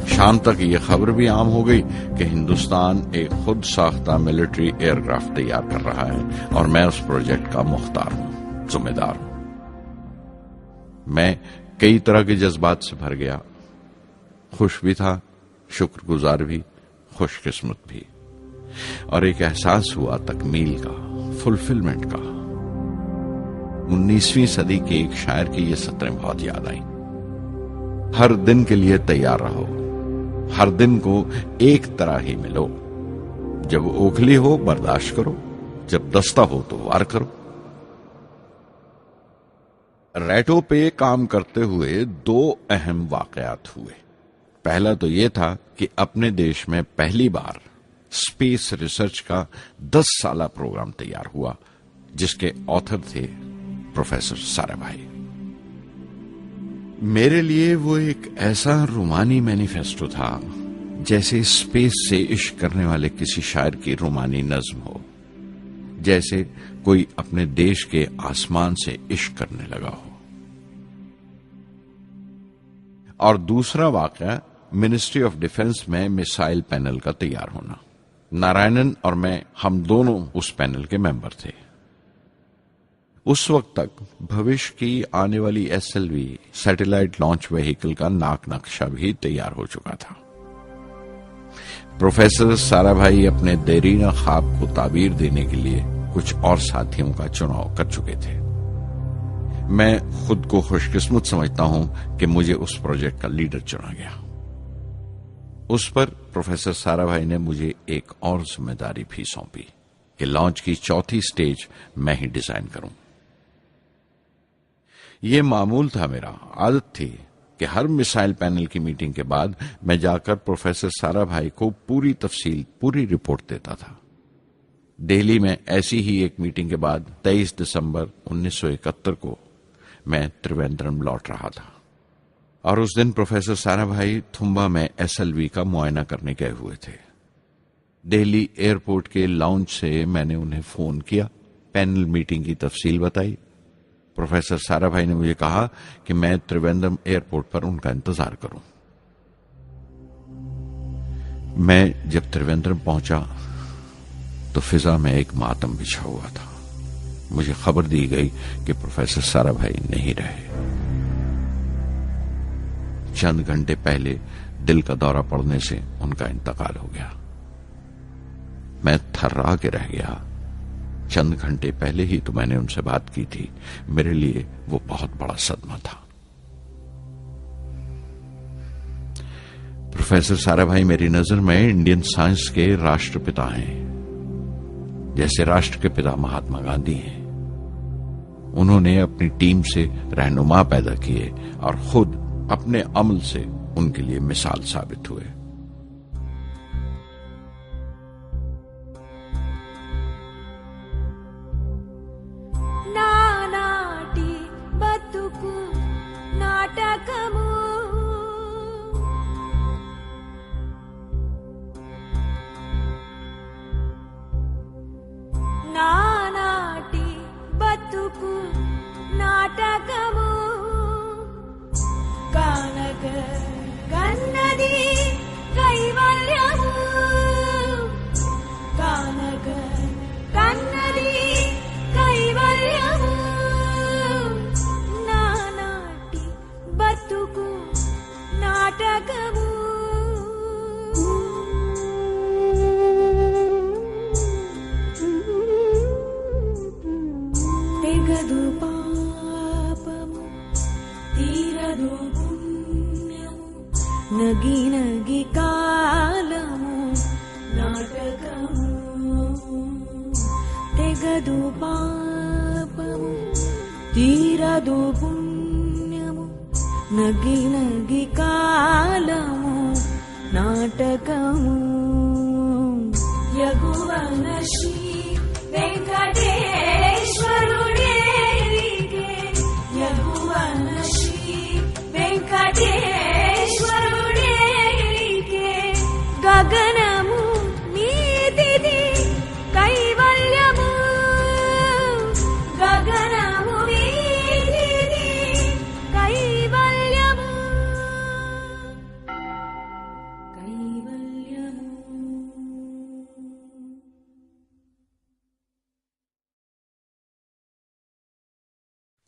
शाम तक यह खबर भी आम हो गई कि हिंदुस्तान एक खुद साख्ता मिलिट्री एयरक्राफ्ट तैयार कर रहा है और मैं उस प्रोजेक्ट का मुख्तार हूं, जिम्मेदार हूं। मैं कई तरह के जज्बात से भर गया, खुश भी था, शुक्रगुजार भी, खुशकिस्मत भी, और एक एहसास हुआ तकमील का, फुलफिलमेंट का। 19वीं सदी के एक शायर की ये सतरें बहुत याद आई। हर दिन के लिए तैयार रहो, हर दिन को एक तरह ही मिलो। जब ओखली हो बर्दाश्त करो, जब दस्ता हो तो वार करो। रेटो पे काम करते हुए 2 अहम वाकयात हुए। पहला तो यह था कि अपने देश में पहली बार स्पेस रिसर्च का 10 साला प्रोग्राम तैयार हुआ, जिसके ऑथर थे प्रोफेसर साराभाई। मेरे लिए वो एक ऐसा रूमानी मैनिफेस्टो था जैसे स्पेस से इश्क करने वाले किसी शायर की रूमानी नज्म हो, जैसे कोई अपने देश के आसमान से इश्क करने लगा हो। और दूसरा वाकया मिनिस्ट्री ऑफ डिफेंस में मिसाइल पैनल का तैयार होना। नारायणन और मैं, हम दोनों उस पैनल के मेंबर थे। उस वक्त तक भविष्य की आने वाली SLV सैटेलाइट लॉन्च व्हीकल का नाक नक्शा भी तैयार हो चुका था। प्रोफेसर साराभाई अपने देरीना ख्वाब को ताबीर देने के लिए कुछ और साथियों का चुनाव कर चुके थे। मैं खुद को खुशकिस्मत समझता हूं कि मुझे उस प्रोजेक्ट का लीडर चुना गया। उस पर प्रोफेसर साराभाई ने मुझे एक और जिम्मेदारी भी सौंपी कि लॉन्च की 4थी स्टेज मैं ही डिजाइन करूं। यह मामूल था, मेरा आदत थी कि हर मिसाइल पैनल की मीटिंग के बाद मैं जाकर प्रोफेसर साराभाई को पूरी तफसील, पूरी रिपोर्ट देता था। दिल्ली में ऐसी ही एक मीटिंग के बाद 23 दिसंबर 1971 को मैं त्रिवेंद्रम लौट रहा था और उस दिन प्रोफेसर साराभाई थुम्बा में SLV का मुआयना करने गए हुए थे। दिल्ली एयरपोर्ट के लाउंज से मैंने उन्हें फोन किया, पैनल मीटिंग की तफसील बताई। प्रोफेसर साराभाई ने मुझे कहा कि मैं त्रिवेंद्रम एयरपोर्ट पर उनका इंतजार करूं। मैं जब त्रिवेंद्रम पहुंचा तो फिजा में एक मातम बिछा हुआ था। मुझे खबर दी गई कि प्रोफेसर साराभाई नहीं रहे। चंद घंटे पहले दिल का दौरा पड़ने से उनका इंतकाल हो गया। मैं थर्रा के रह गया। चंद घंटे पहले ही तो मैंने उनसे बात की थी। मेरे लिए वो बहुत बड़ा सदमा था। प्रोफेसर साराभाई मेरी नजर में इंडियन साइंस के राष्ट्रपिता हैं, जैसे राष्ट्र के पिता महात्मा गांधी हैं। उन्होंने अपनी टीम से रहनुमा पैदा किए और खुद अपने अमल से उनके लिए मिसाल साबित हुए। నానాటి బతుకు నాటకము తీరదు పాపము తీరదు పుణ్యము నగి నగి కాలము నాటకము యగువన శ్రీ వెంకటేశ్వరుడేరికే యగువన శ్రీ వెంకటేశ్వరుడేరికే గగనము నీతిది కైవల్యము గగనము నీతిది కైవల్యము కైవల్యము.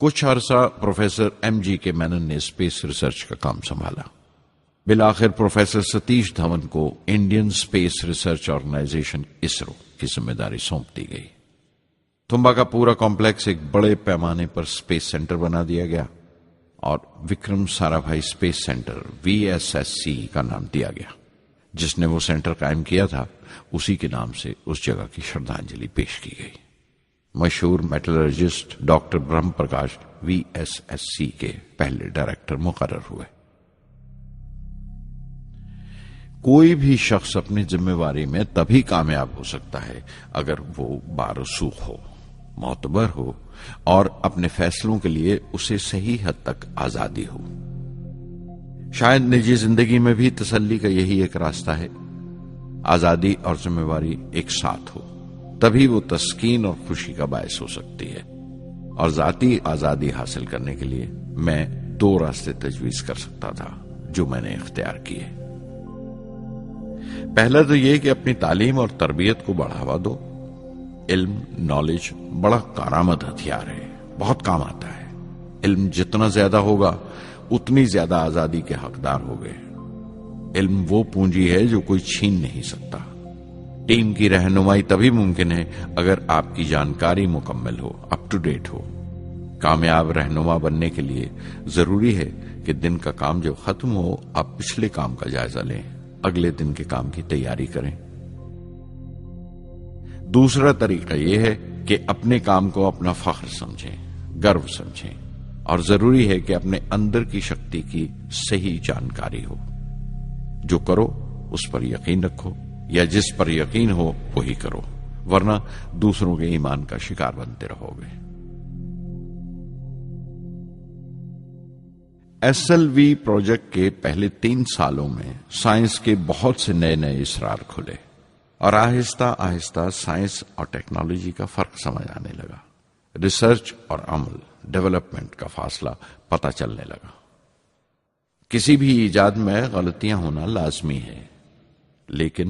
कुछ अरसा प्रोफेसर एमजी के मेनन ने स्पेस रिसर्च का काम संभाला. बिलाखिर प्रोफेसर सतीश धवन को Indian space research organisation ISRO की जिम्मेदारी सौंप दी गई. तुम्बा का पूरा कॉम्प्लेक्स एक बड़े पैमाने पर स्पेस सेंटर बना दिया गया और Vikram Sarabhai space centre VSSC का नाम दिया गया. जिसने वो सेंटर कायम किया था उसी के नाम से उस जगह की श्रद्धांजलि पेश की गई. मशहूर मेटलर्जिस्ट डॉक्टर ब्रह्म प्रकाश VSSC के पहले डायरेक्टर मुकर्रर हुए. कोई भी शख्स अपनी जिम्मेवारी में तभी कामयाब हो सकता है अगर वो बारसूख हो, मोतबर हो और अपने फैसलों के लिए उसे सही हद तक आजादी हो. शायद निजी जिंदगी में भी तसल्ली का यही एक रास्ता है. आजादी और जिम्मेवारी एक साथ हो तभी वो तस्कीन और खुशी का बायस हो सकती है. और जाती आजादी हासिल करने के लिए मैं 2 रास्ते तजवीज कर सकता था जो मैंने इख्तियार किए. पहला तो यह कि अपनी तालीम और तरबियत को बढ़ावा दो. इल्म, नॉलेज बड़ा कारआमद हथियार है, बहुत काम आता है. इल्म जितना ज्यादा होगा उतनी ज्यादा आजादी के हकदार होगे. इल्म वो पूंजी है जो कोई छीन नहीं सकता. टीम की रहनुमाई तभी मुमकिन है अगर आपकी जानकारी मुकम्मल हो, अप टू डेट हो. कामयाब रहनुमा बनने के लिए जरूरी है कि दिन का काम जब खत्म हो आप पिछले काम का जायजा लें, अगले दिन के काम की तैयारी करें. दूसरा तरीका यह है कि अपने काम को अपना फख्र समझें, गर्व समझें और जरूरी है कि अपने अंदर की शक्ति की सही जानकारी हो. जो करो उस पर यकीन रखो या जिस पर यकीन हो वही करो, वरना दूसरों के ईमान का शिकार बनते रहोगे. SLV प्रोजेक्ट के पहले 3 सालों में साइंस के बहुत से नए नए इसरार खुले और आहिस्ता आहिस्ता साइंस और टेक्नोलॉजी का फर्क समझ आने लगा. रिसर्च और अमल, डेवलपमेंट का फासला पता चलने लगा. किसी भी इजाद में गलतियां होना लाजमी है, लेकिन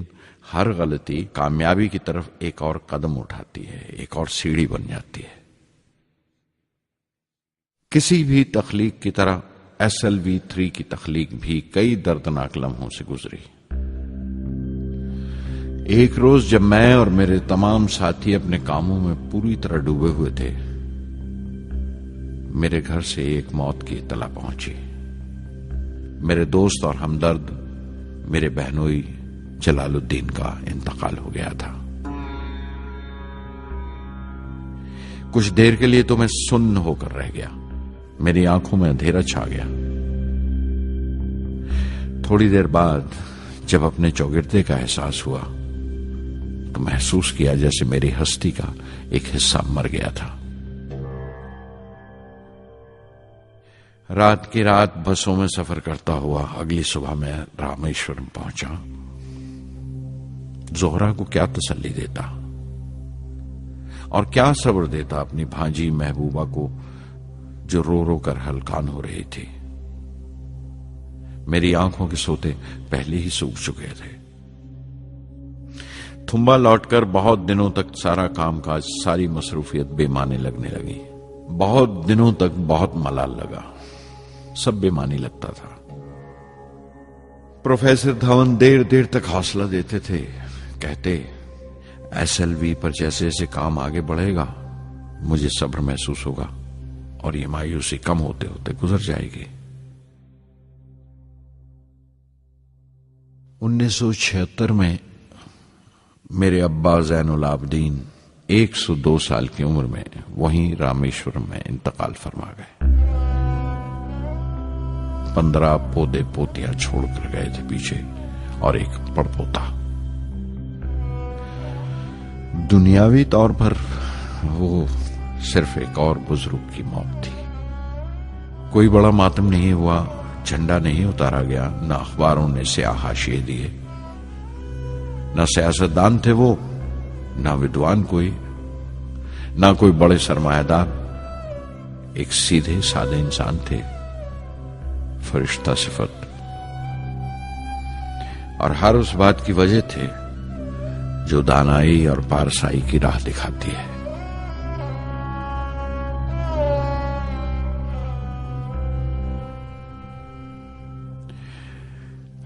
हर गलती कामयाबी की तरफ एक और कदम उठाती है, एक और सीढ़ी बन जाती है. किसी भी तख्लीक की तरह SLV-3 की तख्लीक भी कई दर्दनाक लम्हों से गुजरी. एक रोज जब मैं और मेरे तमाम साथी अपने कामों में पूरी तरह डूबे हुए थे, मेरे घर से एक मौत की इत्तला पहुंची. मेरे दोस्त और हमदर्द मेरे बहनोई जलालुद्दीन का इंतकाल हो गया था. कुछ देर के लिए तो मैं सुन्न होकर रह गया. मेरी आंखों में अंधेरा छा गया. थोड़ी देर बाद जब अपने चौगिरदे का एहसास हुआ तो महसूस किया जैसे मेरी हस्ती का एक हिस्सा मर गया था. रात की रात बसों में सफर करता हुआ अगली सुबह मैं रामेश्वरम पहुंचा. जोहरा को क्या तसल्ली देता और क्या सब्र देता अपनी भांजी महबूबा को जो रो रो कर हलकान हो रही थी. मेरी आंखों के सोते पहले ही सूख चुके थे. थुम्बा लौटकर बहुत दिनों तक सारा कामकाज, सारी मसरूफियत बेमानी लगने लगी. बहुत दिनों तक बहुत मलाल लगा, सब बेमानी लगता था. प्रोफेसर धवन देर देर तक हौसला देते थे. कहते SLV पर जैसे जैसे काम आगे बढ़ेगा मुझे सब्र महसूस होगा और ये मायूसी कम होते होते गुजर जाएगी. 1976 में मेरे अब्बा ज़ैनुल आबदीन 102 साल की उम्र में वहीं रामेश्वरम में इंतकाल फरमा गए। 15 पोते पोतियां छोड़कर गए थे पीछे और एक पड़पोता। दुनियावी तौर पर वो सिर्फ एक और बुजुर्ग की मौत थी। कोई बड़ा मातम नहीं हुआ, झंडा नहीं उतारा गया, न अखबारों ने स्याह हाशिए दिए, न सियासतदान थे वो, न विद्वान कोई, न कोई बड़े सरमायादार। एक सीधे सादे इंसान थे, फरिश्ता सिफत। और हर उस बात की वजह थे जो दानाई और पारसाई की राह दिखाती है।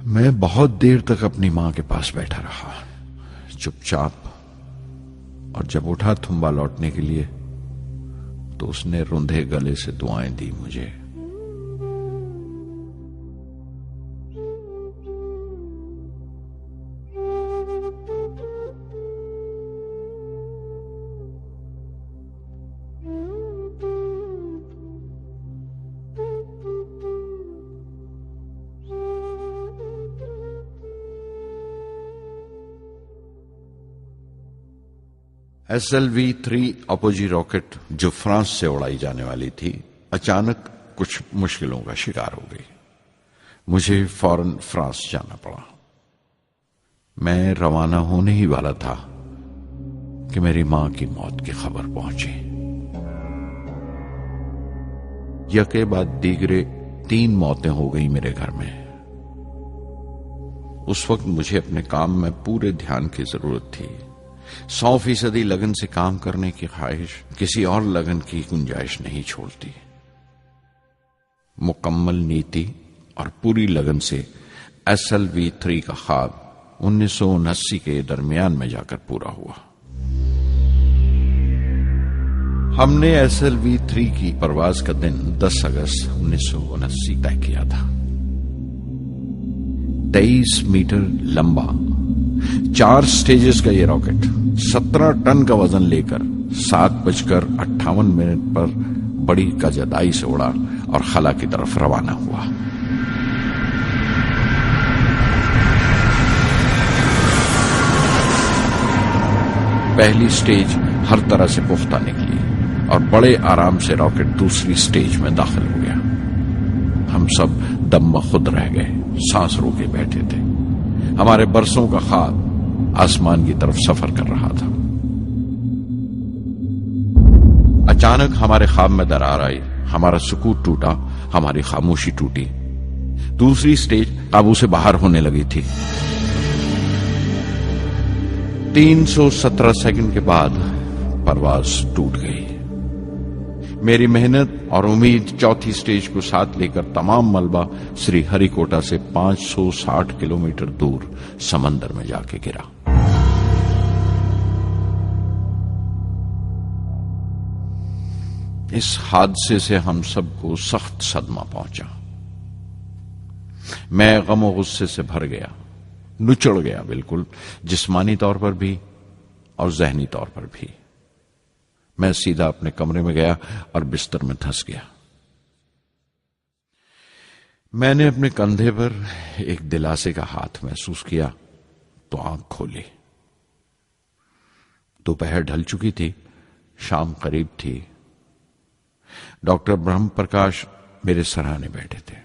मैं बहुत देर तक अपनी मां के पास बैठा रहा, चुपचाप। और जब उठा थुम्बा लौटने के लिए तो उसने रुंधे गले से दुआएं दी मुझे। SLV-3 अपोजी रॉकेट जो फ्रांस से उड़ाई जाने वाली थी, अचानक कुछ मुश्किलों का शिकार हो गई। मुझे फौरन फ्रांस जाना पड़ा। मैं रवाना होने ही वाला था कि मेरी मां की मौत की खबर पहुंची। यके बाद दीगरे 3 मौतें हो गई मेरे घर में। उस वक्त मुझे अपने काम में पूरे ध्यान की जरूरत थी। 100% लगन से काम करने की ख्वाहिश किसी और लगन की गुंजाइश नहीं छोड़ती। मुकम्मल नीति और पूरी लगन से SLV-3 का ख्वाब 1979 के दरमियान में जाकर पूरा हुआ। हमने SLV-3 की परवाज का दिन 10 अगस्त 1979 तय किया था। 23 मीटर लंबा 4 स्टेजेस का ये रॉकेट 17 टन का वजन लेकर 7:58 पर बड़ी कजदाई से उड़ा और खला की तरफ रवाना हुआ। पहली स्टेज हर तरह से पुख्ता निकली और बड़े आराम से रॉकेट दूसरी स्टेज में दाखिल हो गया। हम सब दम खुद रह गए, सांस रोके बैठे थे। हमारे बरसों का ख्वाब आसमान की तरफ सफर कर रहा था। अचानक हमारे ख्वाब में दरार आई, हमारा सुकूत टूटा, हमारी खामोशी टूटी। दूसरी स्टेज काबू से बाहर होने लगी थी। 317 सेकंड के बाद परवाज टूट गई। मेरी मेहनत और उम्मीद चौथी स्टेज को साथ लेकर तमाम मलबा श्री हरिकोटा से 560 किलोमीटर दूर समंदर में जाके गिरा। इस हादसे से हम सबको सख्त सदमा पहुंचा। मैं गम और गुस्से से भर गया, नुचड़ गया, बिल्कुल जिस्मानी तौर पर भी और जहनी तौर पर भी। मैं सीधा अपने कमरे में गया और बिस्तर में धंस गया। मैंने अपने कंधे पर एक दिलासे का हाथ महसूस किया तो आंख खोली। दोपहर ढल चुकी थी, शाम करीब थी। डॉक्टर ब्रह्म प्रकाश मेरे सराहने बैठे थे।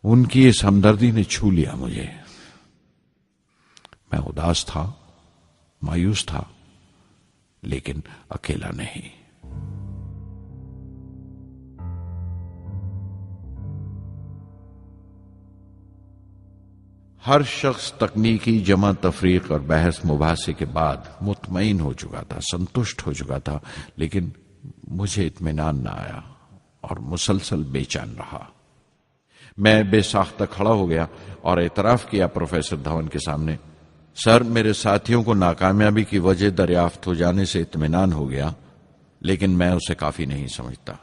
उनकी इस हमदर्दी ने छू लिया मुझे। मैं उदास था, मायूस था, लेकिन अकेला नहीं। हर शख्स तकनीकी जमा तफरीक और बहस मुबासे के बाद मुतमईन हो चुका था, संतुष्ट हो चुका था, लेकिन मुझे इत्मीनान न आया और मुसलसल बेचैन रहा। मैं बेसाख्ता खड़ा हो गया और एतराफ किया प्रोफेसर धवन के सामने, सर, मेरे साथियों को नाकामयाबी की वजह दरियाफ्त हो जाने से इत्मीनान हो गया, लेकिन मैं उसे काफी नहीं समझता।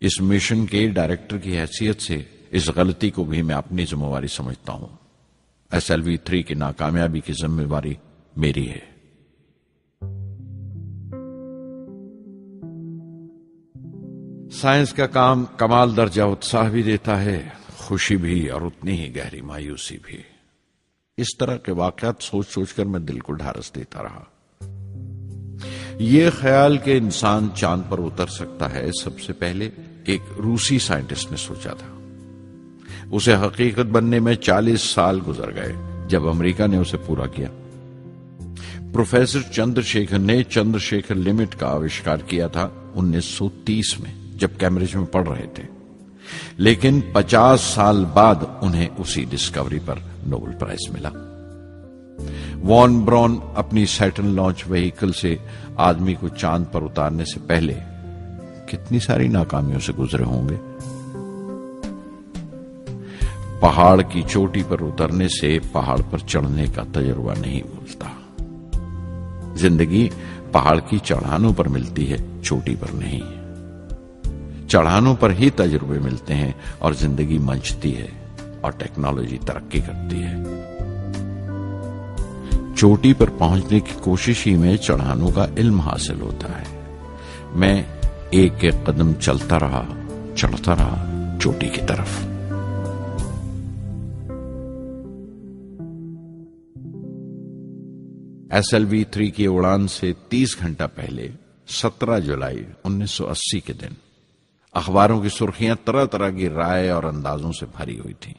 इस मिशन के डायरेक्टर की हैसियत से इस गलती को भी मैं अपनी जिम्मेवारी समझता हूं। SLV-3 की नाकामयाबी की जिम्मेवारी मेरी है। साइंस का काम कमाल दर्जा उत्साह भी देता है, खुशी भी और उतनी ही गहरी मायूसी भी। इस तरह के वाकयात सोच सोचकर मैं दिल को ढारस देता रहा। यह ख्याल कि इंसान चांद पर उतर सकता है सबसे पहले एक रूसी साइंटिस्ट ने सोचा था। उसे हकीकत बनने में 40 साल गुजर गए जब अमेरिका ने उसे पूरा किया। प्रोफेसर चंद्रशेखर ने चंद्रशेखर लिमिट का आविष्कार किया था 1930 में, जब कैम्ब्रिज में पढ़ रहे थे। लेकिन 50 साल बाद उन्हें उसी डिस्कवरी पर नोबेल प्राइज मिला। वॉन ब्रॉन अपनी सैटर्न लॉन्च व्हीकल से आदमी को चांद पर उतारने से पहले कितनी सारी नाकामियों से गुजरे होंगे। पहाड़ की चोटी पर उतरने से पहाड़ पर चढ़ने का तजुर्बा नहीं भूलता। जिंदगी पहाड़ की चढ़ानों पर मिलती है, चोटी पर नहीं। चढ़ानों पर ही तजुर्बे मिलते हैं और जिंदगी मंचती है और टेक्नोलॉजी तरक्की करती है। चोटी पर पहुंचने की कोशिश ही में चढ़ानों का इल्म हासिल होता है। मैं एक एक कदम चलता रहा, चढ़ता रहा चोटी की तरफ। SLV-3 की उड़ान से 30 घंटा पहले 17 जुलाई 1980 के दिन अखबारों की सुर्खियां तरह तरह की राय और अंदाजों से भरी हुई थी।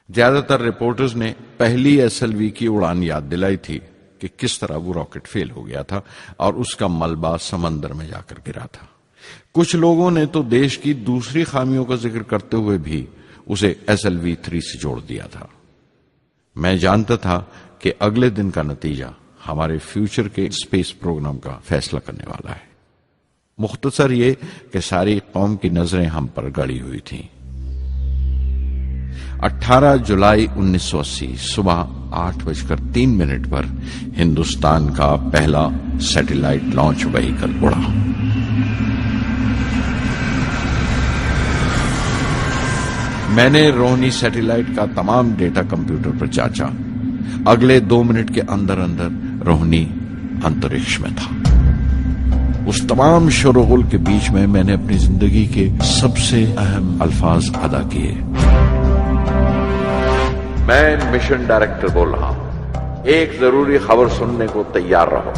ज्यादातर रिपोर्टर्स ने पहली SLV की उड़ान याद दिलाई थी कि किस तरह वो रॉकेट फेल हो गया था और उसका मलबा समंदर में जाकर गिरा था। कुछ लोगों ने तो देश की दूसरी खामियों का जिक्र करते हुए भी उसे SLV-3 से जोड़ दिया था। मैं जानता था कि अगले दिन का नतीजा हमारे फ्यूचर के स्पेस प्रोग्राम का फैसला करने वाला है। मुख्तसर ये कि सारी कौम की नजरें हम पर गड़ी हुई थीं। 18 जुलाई 1980 सुबह 8:03 पर हिंदुस्तान का पहला सैटेलाइट लॉन्च व्हीकल उड़ा। मैंने रोहिणी सैटेलाइट का तमाम डेटा कंप्यूटर पर जांचा। अगले 2 मिनट के अंदर अंदर रोहिणी अंतरिक्ष में था। उस तमाम शोरगुल के बीच में मैंने अपनी जिंदगी के सबसे अहम अल्फाज अदा किए। मैं मिशन डायरेक्टर बोल रहा हूं, एक जरूरी खबर सुनने को तैयार रहो।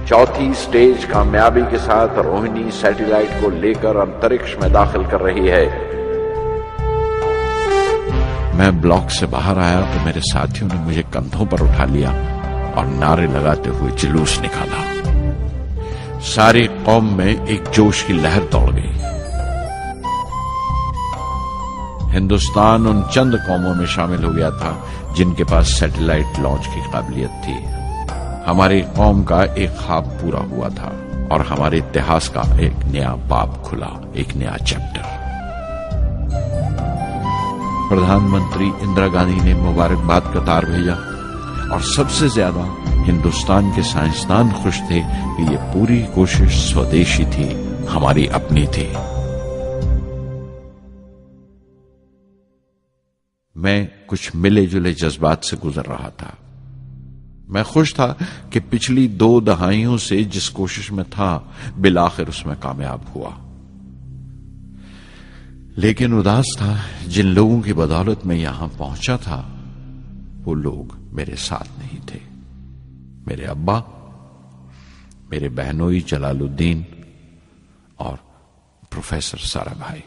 चौथी स्टेज कामयाबी के साथ रोहिणी सैटेलाइट को लेकर अंतरिक्ष में दाखिल कर रही है। मैं ब्लॉक से बाहर आया तो मेरे साथियों ने मुझे कंधों पर उठा लिया और नारे लगाते हुए जुलूस निकाला। सारी कौम में एक जोश की लहर दौड़ गई। हिंदुस्तान उन चंद कौमों में शामिल हो गया था जिनके पास सैटेलाइट लॉन्च की काबिलियत थी। हमारी कौम का एक ख्वाब पूरा हुआ था और हमारे इतिहास का एक नया बाब खुला, एक नया चैप्टर। प्रधानमंत्री इंदिरा गांधी ने मुबारकबाद का तार भेजा और सबसे ज्यादा हिंदुस्तान के साइंसदान खुश थे कि ये पूरी कोशिश स्वदेशी थी, हमारी अपनी थी। मैं कुछ मिले जुले जज्बात से गुजर रहा था। मैं खुश था कि पिछली 2 दहाइयों से जिस कोशिश में था बिलाखिर उसमें कामयाब हुआ। लेकिन उदास था जिन लोगों की बदौलत मैं यहां पहुंचा था वो लोग मेरे साथ नहीं थे। मेरे अब्बा, मेरे बहनोई जलालुद्दीन और प्रोफेसर साराभाई।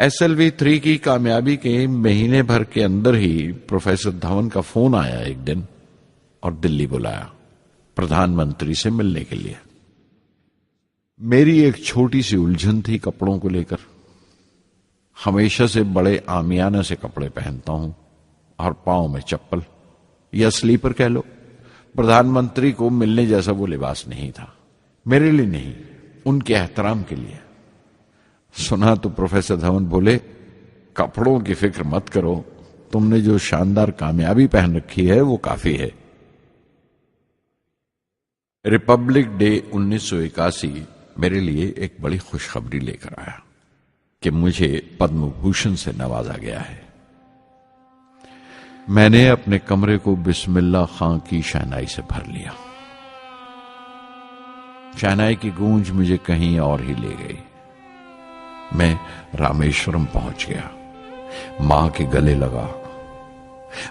SLV-3 की कामयाबी के महीने भर के अंदर ही प्रोफेसर धवन का फोन आया एक दिन और दिल्ली बुलाया प्रधानमंत्री से मिलने के लिए। मेरी एक छोटी सी उलझन थी कपड़ों को लेकर। हमेशा से बड़े आमियाना से कपड़े पहनता हूं और पांव में चप्पल या स्लीपर कह लो। प्रधानमंत्री को मिलने जैसा वो लिबास नहीं था, मेरे लिए नहीं, उनके एहतराम के लिए। सुना तो प्रोफेसर धवन बोले, कपड़ों की फिक्र मत करो, तुमने जो शानदार कामयाबी पहन रखी है वो काफी है। रिपब्लिक डे 1981 मेरे लिए एक बड़ी खुशखबरी लेकर आया कि मुझे पद्म भूषण से नवाजा गया है। मैंने अपने कमरे को बिस्मिल्लाह खां की शहनाई से भर लिया। शहनाई की गूंज मुझे कहीं और ही ले गई। मैं रामेश्वरम पहुंच गया, मां के गले लगा।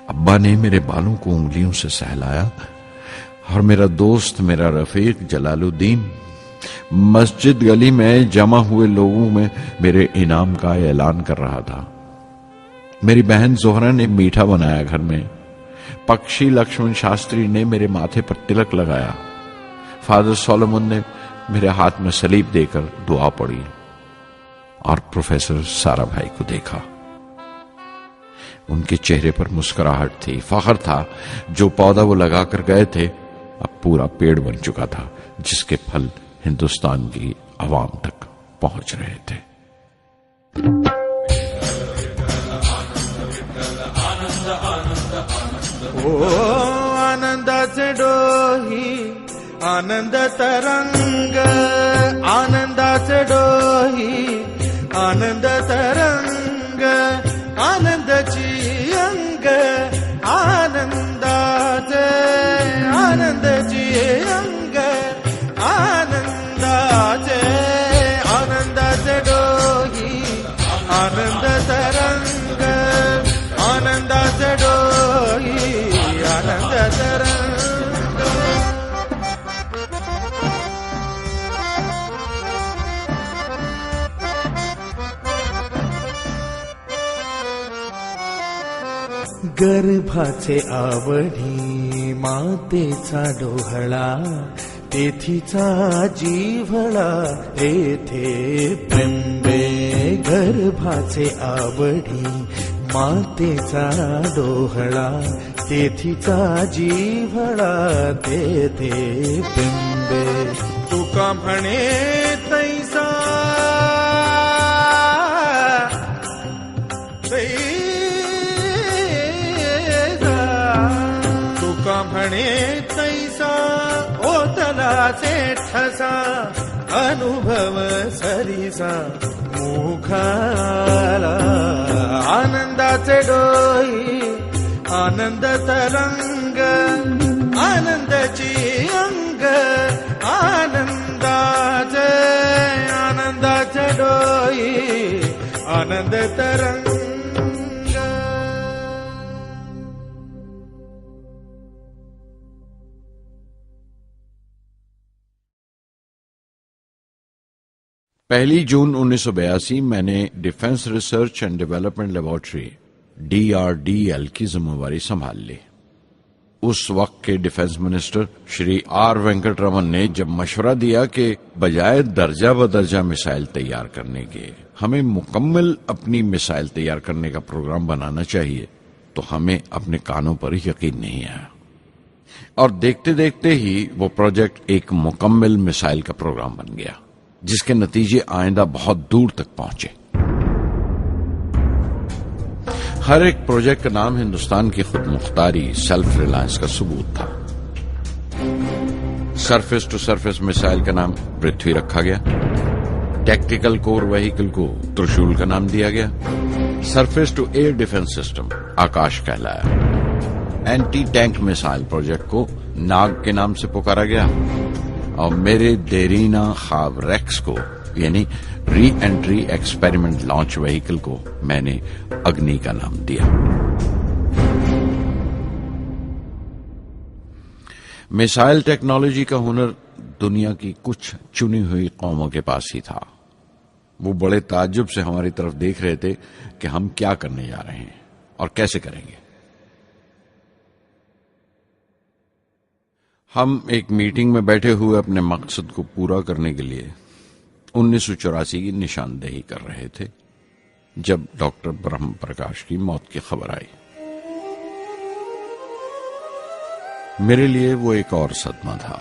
अब्बा ने मेरे बालों को उंगलियों से सहलाया और मेरा दोस्त, मेरा रफीक जलालुद्दीन मस्जिद गली में जमा हुए लोगों में मेरे इनाम का ऐलान कर रहा था। मेरी बहन जोहरा ने मीठा बनाया घर में। पक्षी लक्ष्मण शास्त्री ने मेरे माथे पर तिलक लगाया। फादर सोलोमन ने मेरे हाथ में सलीब देकर दुआ पढ़ी और प्रोफेसर सारा भाई को देखा। उनके चेहरे पर मुस्कुराहट थी, फख्र था। जो पौधा वो लगाकर गए थे अब पूरा पेड़ बन चुका था, जिसके फल हिंदुस्तान की आवाम तक पहुंच रहे थे। ओ आनंदाचे डोही आनंद तरंग, आनंदाचे डोही आनंद तरंग, आनंदाची अंग, आनंदाचे आनंदाची अंग, आनंदाचे आनंदाचे डोही आनंद तरंग, आनंदाचे डोही आनंद तरंग। गर्भाचे आवडी मातेचा डोहळा, तेथीचा जिव्हाळा येथे प्रेंबे। गर्भाचे आवडी मातेचा डोहळा, तेथीचा जिव्हाळा तेथे प्रेंबे। तुका म्हणे तैसा म्हणे तैसा ओतलाचे ठसा, अनुभव सरीसा मुखाला। आनंदाचे डोही आनंद तरंग, आनंदाची अंग, आनंदाचे आनंदाचे डोही आनंद तरंग। पहली जून 1982 मैंने defence research and development laboratory DRDL की जिम्मेवारी संभाल ली। उस वक्त के defence minister Shri R Venkataraman ने जब मशवरा दिया कि बजाय दर्जा बदर्जा मिसाइल तैयार करने के हमें मुकम्मल अपनी मिसाइल तैयार करने का प्रोग्राम बनाना चाहिए, तो हमें अपने कानों पर यकीन नहीं आया और देखते देखते ही वो प्रोजेक्ट एक मुकम्मल मिसाइल का प्रोग्राम बन गया, जिसके नतीजे आइंदा बहुत दूर तक पहुंचे। हर एक प्रोजेक्ट का नाम हिंदुस्तान की खुद मुख्तारी, सेल्फ रिलायंस का सबूत था। सरफेस टू सरफेस मिसाइल का नाम पृथ्वी रखा गया, टैक्टिकल कोर व्हीकल को त्रिशूल का नाम दिया गया, surface to air defence system Akash कहलाया, एंटी टैंक मिसाइल प्रोजेक्ट को नाग के नाम से पुकारा गया और मेरे देरीना ख्वाब रेक्स को यानी re entry experiment launch vehicle को मैंने अग्नि का नाम दिया। मिसाइल टेक्नोलॉजी का हुनर दुनिया की कुछ चुनी हुई कौमों के पास ही था। वो बड़े ताज्जुब से हमारी तरफ देख रहे थे कि हम क्या करने जा रहे हैं और कैसे करेंगे। हम एक मीटिंग में बैठे हुए अपने मकसद को पूरा करने के लिए 1984 की निशानदेही कर रहे थे जब डॉक्टर ब्रह्म प्रकाश की मौत की खबर आई। मेरे लिए वो एक और सदमा था।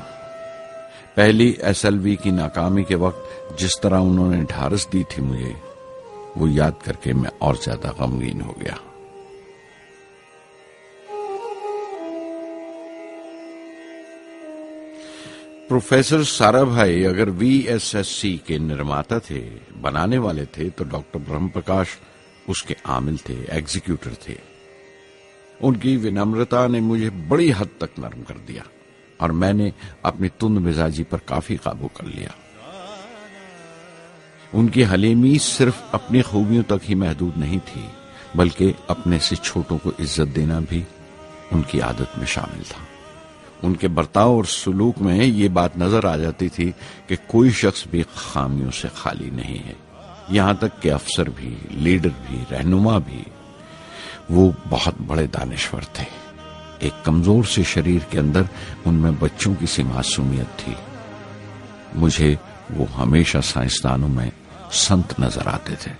पहली SLV की नाकामी के वक्त जिस तरह उन्होंने ढारस दी थी मुझे, वो याद करके मैं और ज्यादा गमगीन हो गया। प्रोफेसर सारा भाई अगर VSSC के निर्माता थे, बनाने वाले थे, तो डॉक्टर ब्रह्म प्रकाश उसके आमिल थे, एग्जीक्यूटर थे। उनकी विनम्रता ने मुझे बड़ी हद तक नरम कर दिया। और मैंने अपनी तुंद मिजाजी पर काफी काबू कर लिया। उनकी हलीमी सिर्फ अपनी खूबियों तक ही महदूद नहीं थी, बल्कि अपने से छोटों को इज्जत देना भी उनकी आदत में शामिल था। उनके बर्ताव और सुलूक में ये बात नजर आ जाती थी कि कोई शख्स भी खामियों से खाली नहीं है। यहां तक कि अफसर भी, लीडर भी, रहनुमा भी। वो बहुत बड़े दानिश्वर थे। एक कमजोर से शरीर के अंदर उनमें बच्चों की सी मासूमियत थी। मुझे वो हमेशा साइंसदानों में संत नजर आते थे।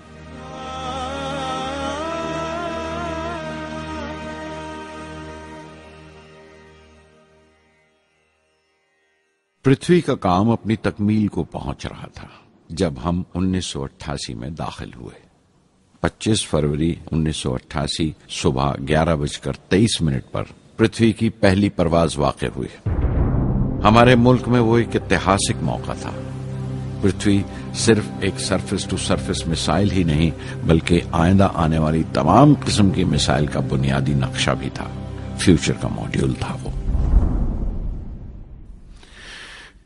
पृथ्वी का काम अपनी तकमील को पहुंच रहा था जब हम 1988 में दाखिल हुए। 25 फरवरी 1988 सुबह 11:23 पर पृथ्वी की पहली परवाज वाक़ हुई। हमारे मुल्क में वो एक ऐतिहासिक मौका था। पृथ्वी सिर्फ एक सरफेस टू सरफेस मिसाइल ही नहीं, बल्कि आइंदा आने वाली तमाम किस्म की मिसाइल का बुनियादी नक्शा भी था। फ्यूचर का मॉड्यूल था वो।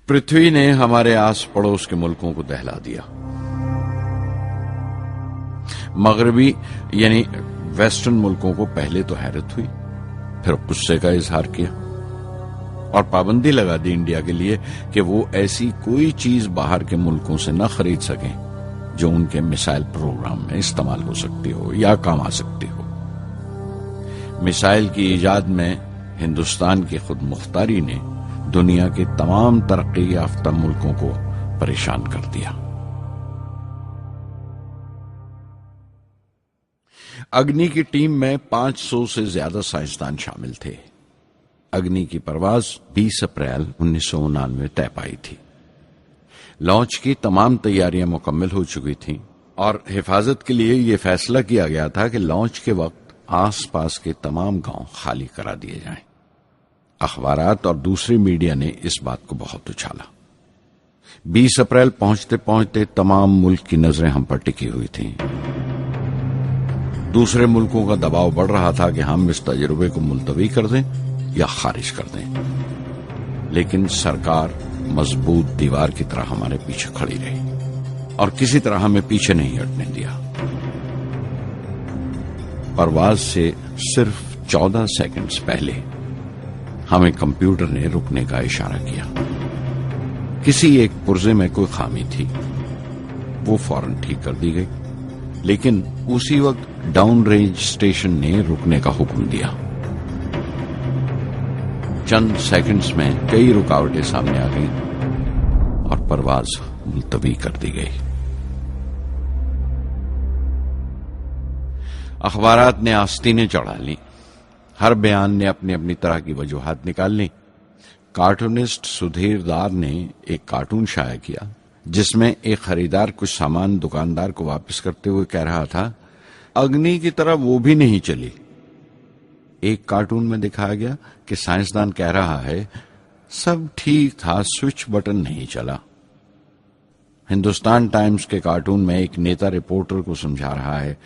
पृथ्वी ने हमारे आस पड़ोस के मुल्कों को दहला दिया। मगरबी यानी वेस्टर्न मुल्कों को पहले तो हैरत हुई, फिर गुस्से का इजहार किया और पाबंदी लगा दी इंडिया के लिए कि वो ऐसी कोई चीज बाहर के मुल्कों से न खरीद सकें जो उनके मिसाइल प्रोग्राम में इस्तेमाल हो सकती हो या काम आ सकती हो। मिसाइल की इजाद में हिंदुस्तान की खुद मुख्तारी ने दुनिया के तमाम तरक्की याफ्ता मुल्कों को परेशान कर दिया। अग्नि की टीम में 500 से ज्यादा साइंसदान शामिल थे। अग्नि की परवाज 20 अप्रैल 1999 तय पाई थी। लॉन्च की तमाम तैयारियां मुकम्मल हो चुकी थीं और हिफाजत के लिए यह फैसला किया गया था कि लॉन्च के वक्त आसपास के तमाम गांव खाली करा दिए जाएं। अखबारात और दूसरी मीडिया ने इस बात को बहुत उछाला। 20 अप्रैल पहुंचते पहुंचते तमाम मुल्क की नजरें हम पर टिकी हुई थीं। दूसरे मुल्कों का दबाव बढ़ रहा था कि हम इस तजुर्बे को मुलतवी कर दें या खारिज कर दें, लेकिन सरकार मजबूत दीवार की तरह हमारे पीछे खड़ी रही और किसी तरह हमें पीछे नहीं हटने दिया। परवाज से सिर्फ 14 सेकंड्स पहले हमें कंप्यूटर ने रुकने का इशारा किया। किसी एक पुर्जे में कोई खामी थी, वो फौरन ठीक कर दी गई, लेकिन उसी वक्त डाउन रेंज स्टेशन ने रुकने का हुक्म दिया। चंद सेकंड्स में कई रुकावटें सामने आ गईं और परवाज मुलतवी कर दी गई। अखबारात ने आस्तीनें चढ़ा ली। हर बयान ने अपनी अपनी तरह की वजूहात निकाल ली। कार्टूनिस्ट सुधीर दार ने एक कार्टून शाया किया जिसमें एक खरीदार कुछ सामान दुकानदार को वापस करते हुए कह रहा था, अग्नि की तरह वो भी नहीं चली। एक कार्टून में दिखाया गया कि साइंसदान कह रहा है, सब ठीक था, स्विच बटन नहीं चला। हिंदुस्तान टाइम्स के कार्टून में एक नेता रिपोर्टर को समझा रहा है,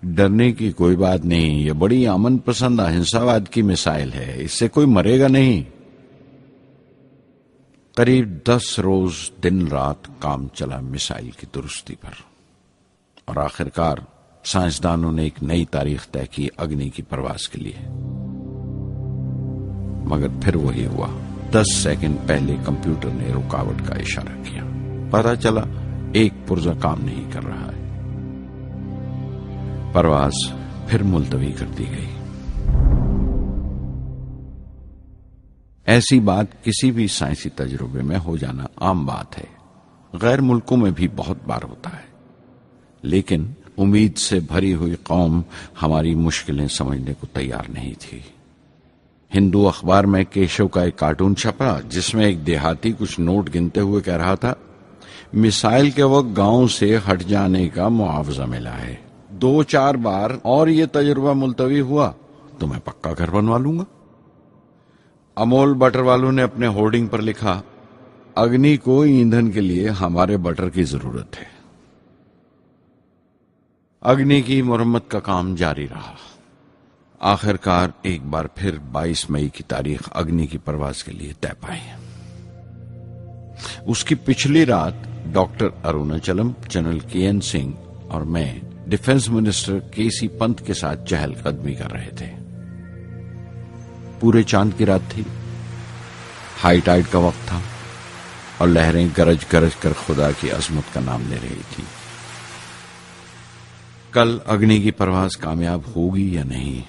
डरने की कोई बात नहीं, ये बड़ी अमन पसंद अहिंसावाद की मिसाइल है, इससे कोई मरेगा नहीं। करीब 10 रोज दिन रात काम चला मिसाइल की दुरुस्ती पर और आखिरकार साइंसदानों ने एक नई तारीख तय की अग्नि की परवाज के लिए। मगर फिर वही हुआ। 10 सेकंड पहले कंप्यूटर ने रुकावट का इशारा किया। पता चला एक पुर्जा काम नहीं कर रहा है। परवाज फिर मुलतवी कर दी गई। ऐसी बात किसी भी साइंसी तजुर्बे में हो जाना आम बात है। गैर मुल्कों में भी बहुत बार होता है, लेकिन उम्मीद से भरी हुई कौम हमारी मुश्किलें समझने को तैयार नहीं थी। हिंदू अखबार में केशव का एक कार्टून छपा जिसमें एक देहाती कुछ नोट गिनते हुए कह रहा था, मिसाइल के वक्त गांव से हट जाने का मुआवजा मिला है। 2-4 बार और ये तजुर्बा मुलतवी हुआ तो मैं पक्का घर बनवा लूंगा। अमोल बटर वालों ने अपने होर्डिंग पर लिखा, अग्नि को ईंधन के लिए हमारे बटर की जरूरत है। अग्नि की मुरम्मत का काम जारी रहा। आखिरकार एक बार फिर 22 मई की तारीख अग्नि की परवाज के लिए तय पाई। उसकी पिछली रात doctor Arunachalam, general KN Singh और मैं डिफेंस मिनिस्टर KC पंत के साथ चहलकदमी कर रहे थे। पूरे चांद की रात थी, हाई टाइड का वक्त था और लहरें गरज गरज कर खुदा की अजमत का नाम ले रही थी। कल अग्नि की परवाज कामयाब होगी या नहीं,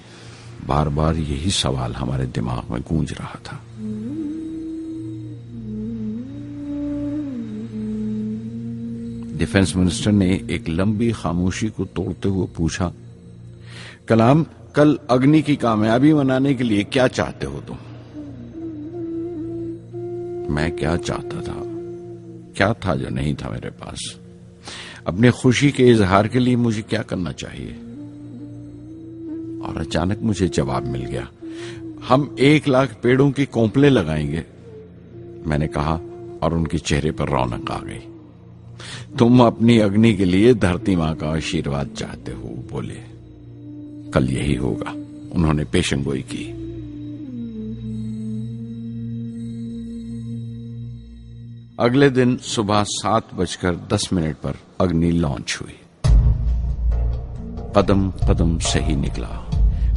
बार बार यही सवाल हमारे दिमाग में गूंज रहा था। डिफेंस मिनिस्टर ने एक लंबी खामोशी को तोड़ते हुए पूछा, कलाम, कल अग्नि की कामयाबी मनाने के लिए क्या चाहते हो तुम? मैं क्या चाहता था? क्या था जो नहीं था मेरे पास? अपनी खुशी के इजहार के लिए मुझे क्या करना चाहिए? और अचानक मुझे जवाब मिल गया, हम 1 लाख पेड़ों की कोंपले लगाएंगे, मैंने कहा और उनके चेहरे पर रौनक आ गई। तुम अपनी अग्नि के लिए धरती मां का आशीर्वाद चाहते हो, बोले। कल यही होगा, उन्होंने पेशेंगोई की। अगले दिन सुबह 7:10 पर अग्नि लॉन्च हुई। कदम कदम सही निकला।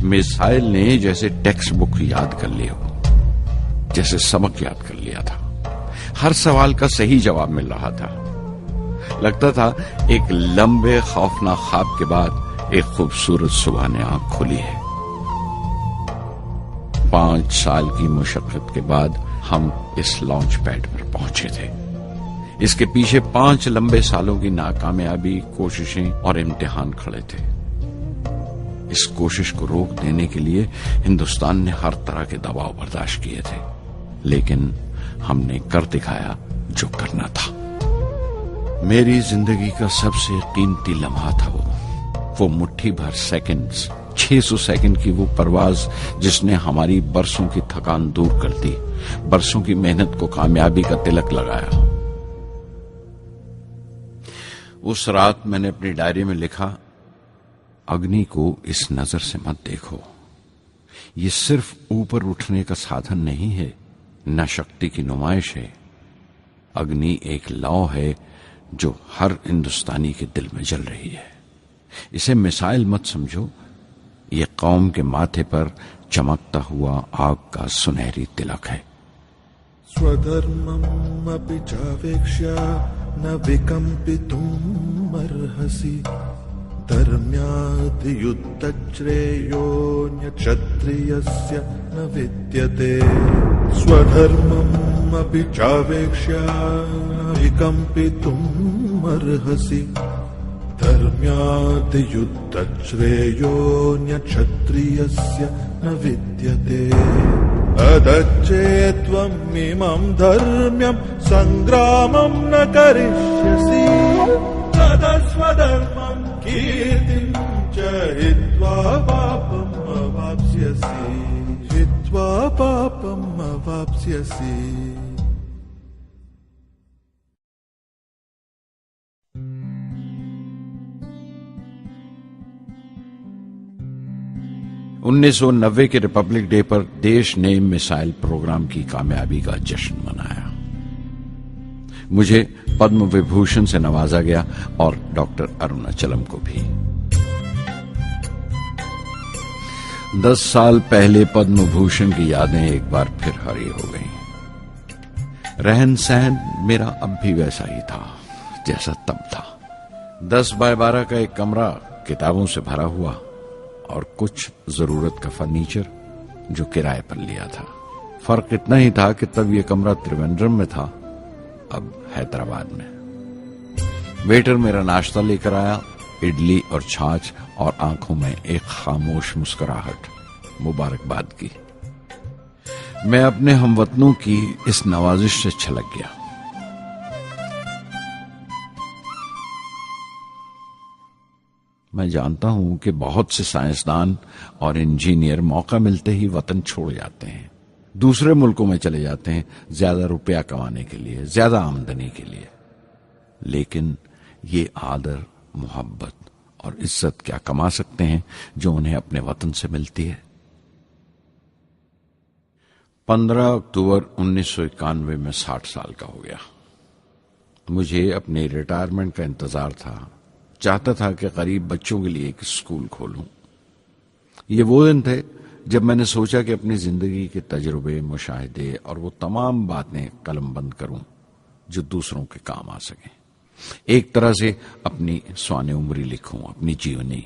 मिसाइल ने जैसे टेक्स्ट बुक याद कर लिया हो, जैसे सबक याद कर लिया था। हर सवाल का सही जवाब मिल रहा था। लगता था एक लंबे खौफनाक ख्वाब के बाद एक खूबसूरत सुबह ने आंख खोली है। 5 साल की मुशक्कत के बाद हम इस लॉन्च पैड पर पहुंचे थे। इसके पीछे 5 लंबे सालों की नाकामयाबी, कोशिशें और इम्तिहान खड़े थे। इस कोशिश को रोक देने के लिए हिंदुस्तान ने हर तरह के दबाव बर्दाश्त किए थे, लेकिन हमने कर दिखाया जो करना था। मेरी जिंदगी का सबसे कीमती लम्हा था वो मुट्ठी भर सेकंड्स, 600 सेकंड की वो परवाज जिसने हमारी बरसों की थकान दूर कर दी, बरसों की मेहनत को कामयाबी का तिलक लगाया। उस रात मैंने अपनी डायरी में लिखा, अग्नि को इस नजर से मत देखो। ये सिर्फ ऊपर उठने का साधन नहीं है, न शक्ति की नुमाइश है। अग्नि एक लौ है जो हर हिंदुस्तानी के दिल में जल रही है। इसे मिसाइल मत समझो, ये कौम के माथे पर चमकता हुआ आग का सुनहरी तिलक है। स्वधर्मम् अपि चावेक्ष्य न विकम्पितुम् अर्हसि, धर्म्याद् युद्धश्रेयोऽन्यक्षत्रियस्य न विद्यते। स्वधर्मम् अपि चावेक्ष्य न विकम्पितुम् अर्हसि, धर्म्याद् युद्धश्रेयोऽन्यक्षत्रियस्य न विद्यते। अदच्चेत्त्वम् इमम् धर्म्यम् सङ्ग्रामम् न करिष्यसि, तदस्वधर्मम् कीर्तिम् च हित्वा पापम् अवाप्स्यसि, हित्वा पापम् अवाप्स्यसि। ,1990 के रिपब्लिक डे पर देश ने मिसाइल प्रोग्राम की कामयाबी का जश्न मनाया। मुझे पद्म विभूषण से नवाजा गया और डॉक्टर अरुणाचलम को भी। 10 साल पहले पद्म भूषण की यादें एक बार फिर हरी हो गईं। रहन सहन मेरा अब भी वैसा ही था जैसा तब था। 10 बाय 12 का एक कमरा किताबों से भरा हुआ और कुछ जरूरत का फर्नीचर जो किराए पर लिया था। फर्क इतना ही था कि तब यह कमरा त्रिवेंद्रम में था, अब हैदराबाद में। वेटर मेरा नाश्ता लेकर आया, इडली और छाछ और आंखों में एक खामोश मुस्कुराहट, मुबारकबाद की। मैं अपने हमवतनों की इस नवाजिश से छलक गया। मैं जानता हूं कि बहुत से साइंसदान और इंजीनियर मौका मिलते ही वतन छोड़ जाते हैं, दूसरे मुल्कों में चले जाते हैं ज्यादा रुपया कमाने के लिए, ज्यादा आमदनी के लिए। लेकिन ये आदर, मोहब्बत और इज्जत क्या कमा सकते हैं जो उन्हें अपने वतन से मिलती है? 15 अक्टूबर 1991 में 60 साल का हो गया। मुझे अपने रिटायरमेंट का इंतजार था। चाहता था कि गरीब बच्चों के लिए एक स्कूल खोलूं। ये वो दिन थे जब मैंने सोचा कि अपनी जिंदगी के तजुर्बे, मुशाहिदे और वो तमाम बातें कलमबंद करूं जो दूसरों के काम आ सकें। एक तरह से अपनी स्वाने उम्री लिखूं, अपनी जीवनी।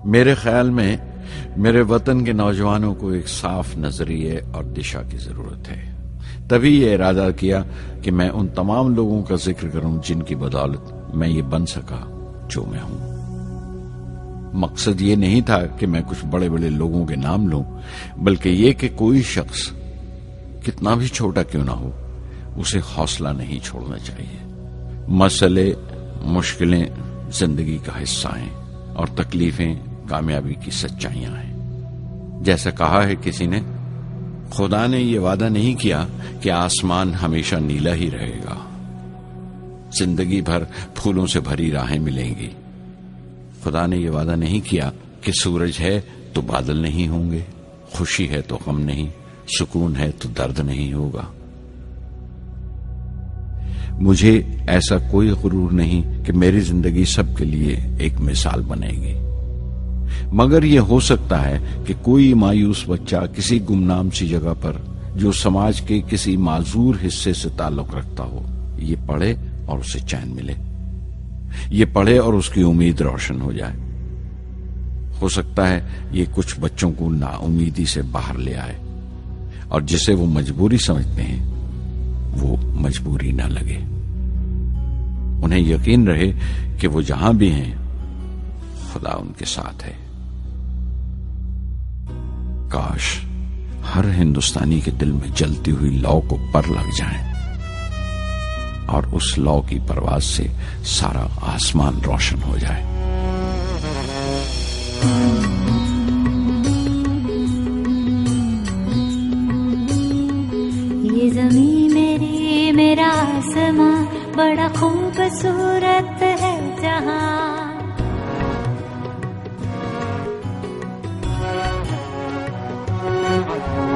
मेरे ख्याल में मेरे वतन के नौजवानों को एक साफ नजरिए और दिशा की जरूरत है। तभी ये इरादा किया कि मैं उन तमाम लोगों का जिक्र करूं जिनकी बदौलत मैं ये बन सका जो मैं हूं। मकसद ये नहीं था कि मैं कुछ बड़े बड़े लोगों के नाम लूं, बल्कि ये कि कोई शख्स कितना भी छोटा क्यों ना हो, उसे हौसला नहीं छोड़ना चाहिए। मसले, मुश्किलें जिंदगी का हिस्सा हैं और तकलीफें कामयाबी की सच्चाइयां हैं। जैसा कहा है किसी ने, खुदा ने यह वादा नहीं किया कि आसमान हमेशा नीला ही रहेगा, जिंदगी भर फूलों से भरी राहें मिलेंगी। खुदा ने यह वादा नहीं किया कि सूरज है तो बादल नहीं होंगे, खुशी है तो गम नहीं, सुकून है तो दर्द नहीं होगा। मुझे ऐसा कोई गुरूर नहीं कि मेरी जिंदगी सबके लिए एक मिसाल बनेगी, मगर यह हो सकता है कि कोई मायूस बच्चा किसी गुमनाम सी जगह पर जो समाज के किसी माजूर हिस्से से ताल्लुक रखता हो, ये पढ़े और उसे चैन मिले। ये पढ़े और उसकी उम्मीद रोशन हो जाए। हो सकता है ये कुछ बच्चों को नाउमीदी से बाहर ले आए और जिसे वो मजबूरी समझते हैं वो मजबूरी ना लगे। उन्हें यकीन रहे कि वो जहां भी हैं खुदा उनके साथ है। काश हर हिंदुस्तानी के दिल में जलती हुई लौ को पर लग जाए और उस लौ की परवाज से सारा आसमान रोशन हो जाए। ये ज़मीं मेरी, मेरा आसमां, बड़ा खूबसूरत है जहां।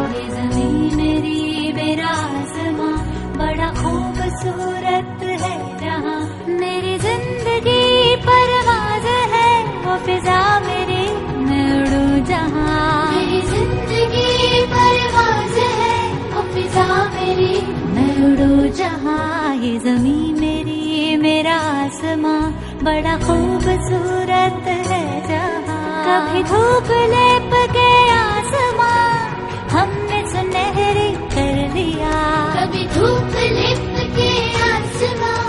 ये ज़मीं मेरी, मेरा आसमां, बड़ा खूबसूरत है जहां। मेरी जिंदगी परवाज़ है, वो फिजा मेरी, मैं उड़ूं जहां। मेरी जिंदगी परवाज़ है, वो फिजा मेरी, मैं उड़ूं जहां। ये ज़मीं मेरी, मेरा आसमां, बड़ा खूबसूरत है जहां। कभी धूप लेप के आसमां हमने सुनहरी कर लिया। कभी धूप लेप के आसमां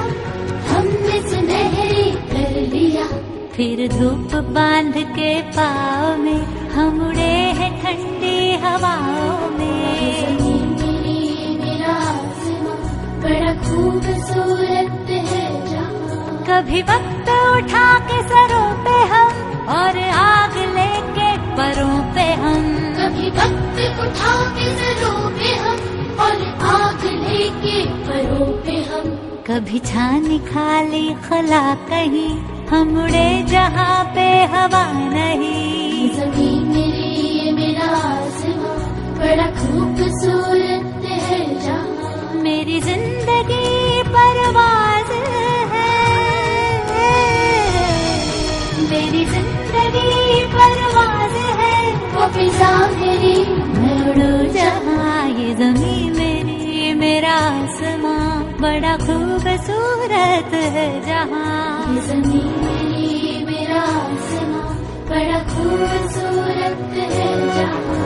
हमने सुनहरी कर लिया। फिर धूप बांध के पाँव में हम उड़े हैं ठंडी हवाओं में। ज़मीं मेरी, मेरा आसमां, बड़ा खूबसूरत है जहां। कभी वक्त उठा के सरों पे हम और आग लेके परों पे हम। कभी वक्त उठा के सरों पे हम और आग लेके परों पे हम। कभी छानी खाली खला कहीं, हम उड़े जहाँ पे हवा नहीं। ज़मीं मेरी, मेरा आसमां, बड़ा खूबसूरत है जहां। मेरी जिंदगी परवाज़ है, मेरी जिंदगी परवाज़ है, वो फिजा मेरी, मैं उड़ूं जहां। ये ज़मीं मेरी, मेरा आसमां, बड़ा खूबसूरत है जहां। ये ज़मीं मेरी, मेरा आसमां, बड़ा खूबसूरत है जहां।